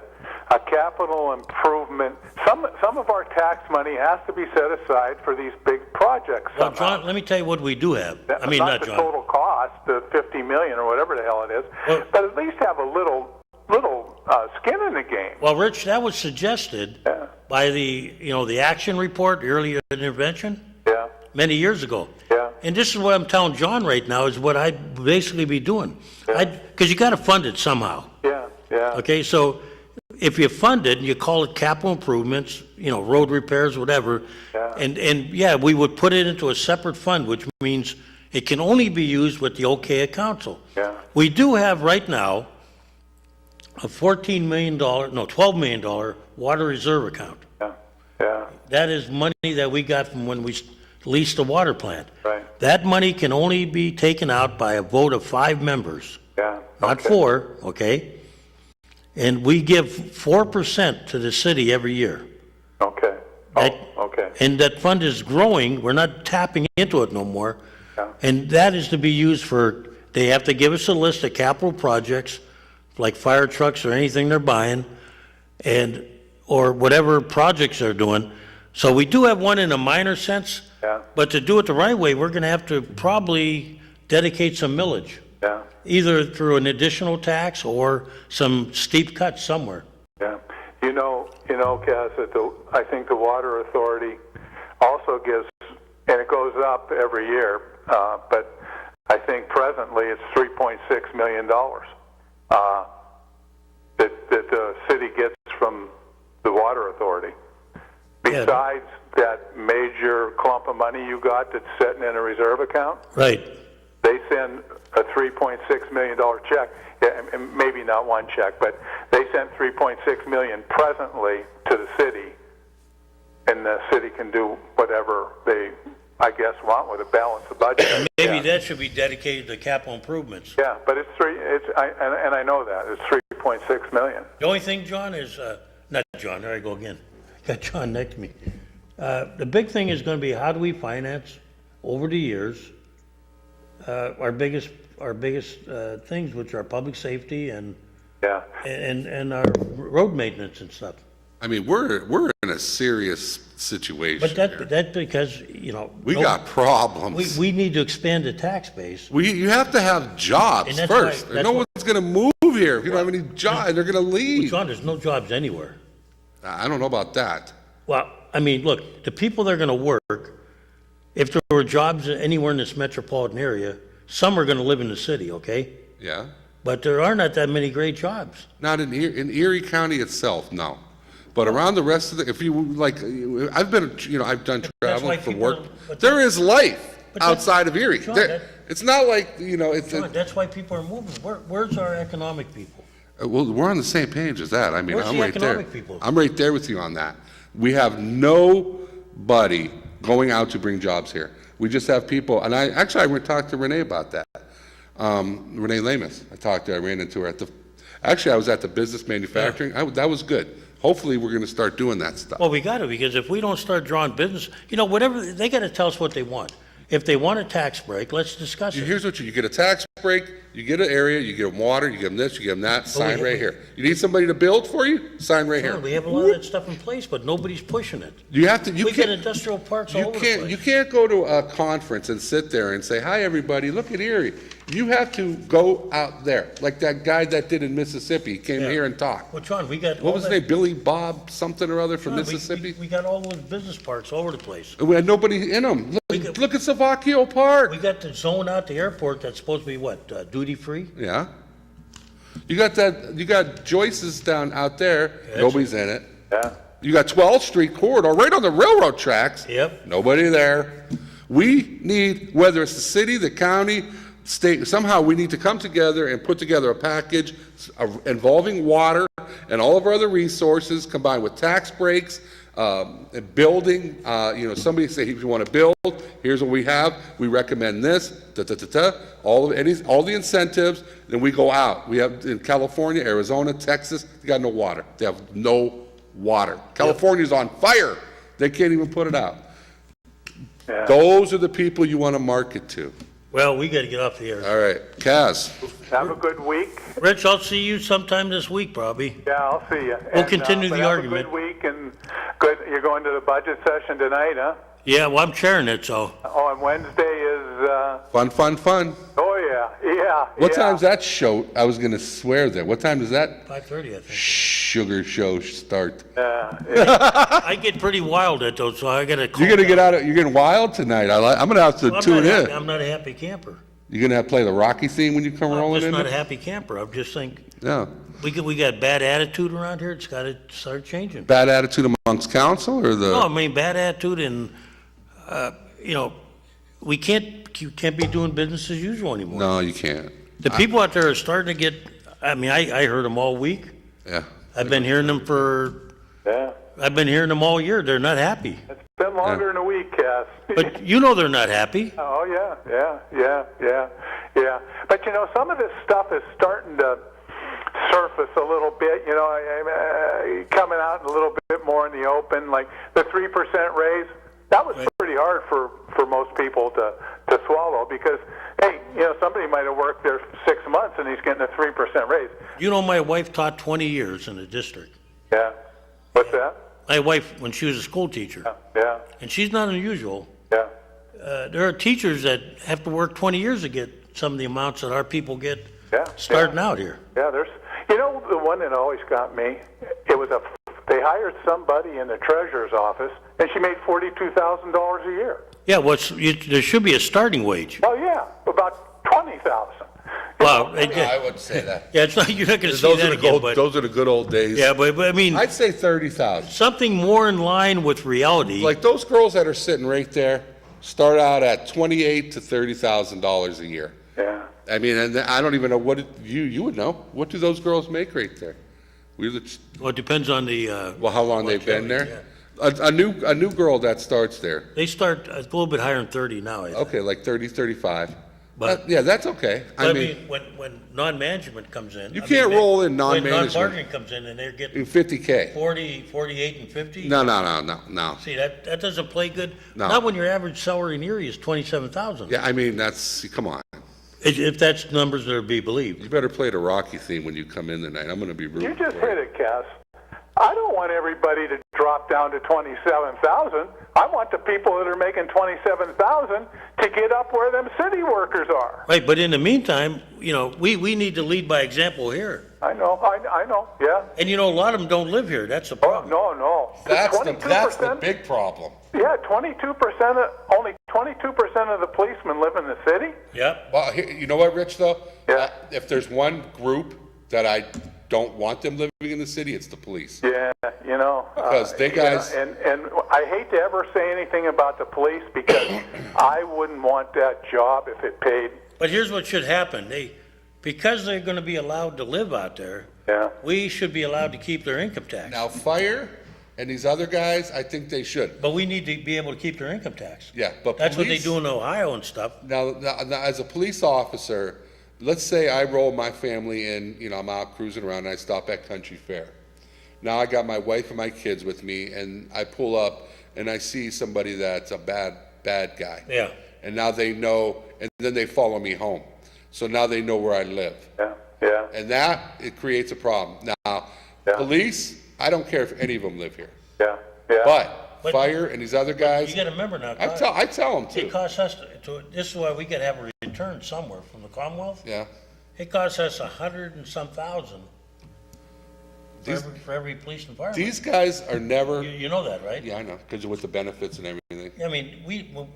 capital improvement. Some of our tax money has to be set aside for these big projects. Well, somehow. John, let me tell you what we do have. I mean, not the John. total cost, the $50 million or whatever the hell it is, Well- but at least have a little skin in the game. Well, Rich, that was suggested by the action report, the early intervention, Yeah, many years ago. yeah. And this is what I'm telling John right now is what I'd basically be doing. Because you got to fund it somehow. Yeah, yeah. Okay, so if you fund it, you call it capital improvements, road repairs, whatever. Yeah. And yeah, we would put it into a separate fund, which means it can only be used with the okay of council. Yeah. We do have right now a $12 million water reserve account. Yeah, yeah, That is money that we got from when we leased the water plant. right. That money can only be taken out by a vote of 5 members, Yeah. not okay. 4, okay? And we give 4% to the city every year. Okay. That- Okay. And that fund is growing, we're not tapping into it no more. Yeah. And that is to be used for, they have to give us a list of capital projects, like fire trucks or anything they're buying, or whatever projects they're doing. So we do have one in a minor sense. Yeah. But to do it the right way, we're gonna have to probably dedicate some millage. Yeah. Either through an additional tax or some steep cuts somewhere. Yeah. You know, Cass, I think the Water Authority also gives, and it goes up every year, but I think presently it's $3.6 million that the city gets from the Water Authority. Besides that major clump of money you got that's sitting in a reserve account, Right. they send a $3.6 million check. Yeah, and maybe not one check, but they sent $3.6 million presently to the city, and the city can do whatever they, I guess, want with a balanced budget. Maybe that should be dedicated to capital improvements. Yeah, but and I know that it's $3.6 million. The only thing, John, is not John. There I go again. Got John next to me. The big thing is going to be how do we finance over the years our biggest things, which are public safety and Yeah. and our road maintenance and stuff. I mean, we're in a serious situation. But here. that's because we got problems. we need to expand the tax base. You have to have jobs And that's first. why- no one's going to move here if you don't have any jobs. They're going to leave. John, there's no jobs anywhere. I don't know about that. Well, I mean, look, the people that are going to work, if there were jobs anywhere in this metropolitan area, some are going to live in the city, okay? Yeah. But there are not that many great jobs. Not in Erie County itself, no. But around the rest of if you like, I've been, I've done That's why traveling for people work. but There is life But that's- outside of Erie. John, It's not like, it's, John, that's why people are moving. Where's our economic people? well, we're on the same page as that. I mean, Where's I'm the right there. economic people? I'm right there with you on that. We have nobody going out to bring jobs here. We just have people, and I went to talk to Renee about that. Renee Lamus, I ran into her I was at the business manufacturing. That was good. Hopefully, we're going to start doing that stuff. Well, we got to, because if we don't start drawing business, whatever, they got to tell us what they want. If they want a tax break, let's discuss it. Here's what you get a tax break, you get an area, you get them water, you get them this, you get them that, sign right here. You need somebody to build for you? Sign right here. John, we have a lot of that stuff in place, but nobody's pushing it. We We got industrial parks all over the place. You can't go to a conference and sit there and say, hi, everybody, look at Erie. You have to go out there, like that guy that did in Mississippi. He came here and talked. Well, John, we got What was his name? Billy Bob something or other from John, Mississippi? We got all those business parks all over the place. We had nobody in them. Look at Savacchio Park. We got the zone out the airport that's supposed to be what, duty free? Yeah. You got Joyce's down out there. Nobody's in it. Yeah. You got 12th Street corridor right on the railroad tracks. Yep. Nobody there. We need, whether it's the city, the county, state, somehow we need to come together and put together a package involving water and all of our other resources combined with tax breaks, and building. Somebody say, if you want to build, here's what we have. We recommend this, all the incentives. Then we go out. We have in California, Arizona, Texas, they got no water. They have no water. California's on fire. They can't even put it out. Yeah. Those are the people you want to market to. Well, we got to get off the air. All right, Kaz. Have a good week. Rich, I'll see you sometime this week, probably. Yeah, I'll see you. We'll continue the have argument. A good week and good. You're going to the budget session tonight, huh? Yeah, well, I'm chairing it, so. Oh, and Wednesday is. Fun. Oh yeah. What time's that show? I was going to swear there. What time does that 5:30, I think. sugar show start? I get pretty wild at those, so I got to. You're going to get out of. You're getting wild tonight. I'm going to have to tune in. I'm not a happy camper. You're going to have to play the Rocky theme when you come I'm rolling just in. not a happy camper. I'm just saying Yeah. we got bad attitude around here. It's got to start changing. Bad attitude amongst council or the. No, I mean bad attitude, and you can't be doing business as usual anymore. No, you can't. The people out there are starting to get. I mean, I heard them all week. Yeah. I've been hearing them I've been hearing them all year. They're not happy. It's been longer than a week, Cass. But they're not happy. Oh yeah. But some of this stuff is starting to surface a little bit. Coming out a little bit more in the open, like the 3% raise. That was pretty hard for most people to swallow because, hey, somebody might have worked there 6 months and he's getting a 3% raise. My wife taught 20 years in the district. Yeah. What's that? My wife, when she was a school teacher. Yeah. And she's not unusual. Yeah. there are teachers that have to work 20 years to get some of the amounts that our people get starting out here. Yeah, there's, you know, the one that always got me, they hired somebody in the treasurer's office, and she made $42,000 a year. Yeah, there should be a starting wage. Oh, yeah, about $20,000. Well, I would say that. yeah, it's not, you're not going to see that again, but, Those are the good old days. yeah, but I mean, I'd say 30,000. something more in line with reality. Like those girls that are sitting right there start out at $28,000 to $30,000 a year. Yeah. I mean, and I don't even know you would know. What do those girls make right there? Well, it depends on the. How long they've been there? A new girl that starts there. They start a little bit higher than 30 now, I think. Okay, like 30, 35. But yeah, that's okay. I mean, when non-management comes in. You can't roll in non-management. When non-bargaining comes in and they're getting $50K. 40, 48, and 50. No. See, that doesn't play good. No. Not when your average salary in Erie is 27,000. Yeah, I mean, come on. If that's numbers that are to be believed. You better play the Rocky theme when you come in tonight. I'm going to be rude. You just hit it, Cass. I don't want everybody to drop down to 27,000. I want the people that are making 27,000 to get up where them city workers are. Right, but in the meantime, you know, we need to lead by example here. I know, yeah. And you know, a lot of them don't live here. That's the problem. No. That's the big problem. Yeah, only 22% of the policemen live in the city. Yeah. Well, you know what, Rich, though? Yeah. If there's one group that I don't want them living in the city, it's the police. Yeah, you know. Because they guys... And I hate to ever say anything about the police because I wouldn't want that job if it paid. But here's what should happen. Because they're going to be allowed to live out there, we should be allowed to keep their income tax. Now, fire and these other guys, I think they should. But we need to be able to keep their income tax. Yeah, but that's police, what they do in Ohio and stuff. Now, as a police officer, let's say I roll my family in, you know, I'm out cruising around and I stop at Country Fair. Now I got my wife and my kids with me and I pull up and I see somebody that's a bad guy. Yeah. And now they know, and then they follow me home. So now they know where I live. Yeah. And it creates a problem. Now, police, I don't care if any of them live here. Yeah. But fire and these other guys. You got to remember now. I tell them too. It costs us this is why we got to have a return somewhere from the Commonwealth. Yeah. It costs us 100 and some thousand for every police and fireman. These guys are never. You know that, right? Yeah, I know, because with the benefits and everything. I mean,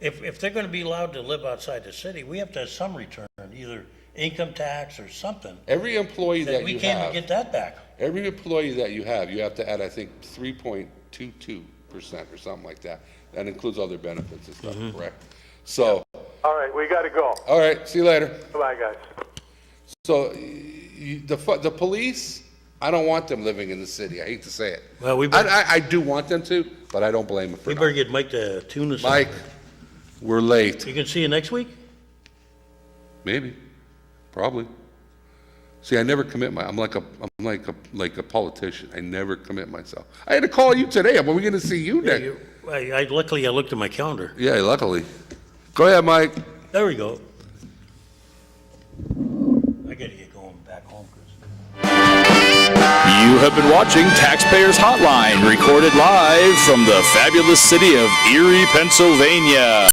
if they're going to be allowed to live outside the city, we have to have some return, either income tax or something. Every employee that you we can't have. get that back. Every employee that you have to add, I think, 3.22% or something like that. That includes all their benefits and stuff, correct? So. All right, we got to go. All right, see you later. Bye, guys. So, the police, I don't want them living in the city. I hate to say it. Well, I do want them to, but I don't blame them for We not. better get Mike to tune us. Mike, we're late. You can see you next week? Maybe, probably. See, I never commit I'm like a politician. I never commit myself. I had to call you today. Are we going to see you next? Luckily, I looked at my calendar. Yeah, luckily. Go ahead, Mike. There we go. I got to get going back home. You have been watching Taxpayers Hotline, recorded live from the fabulous city of Erie, Pennsylvania.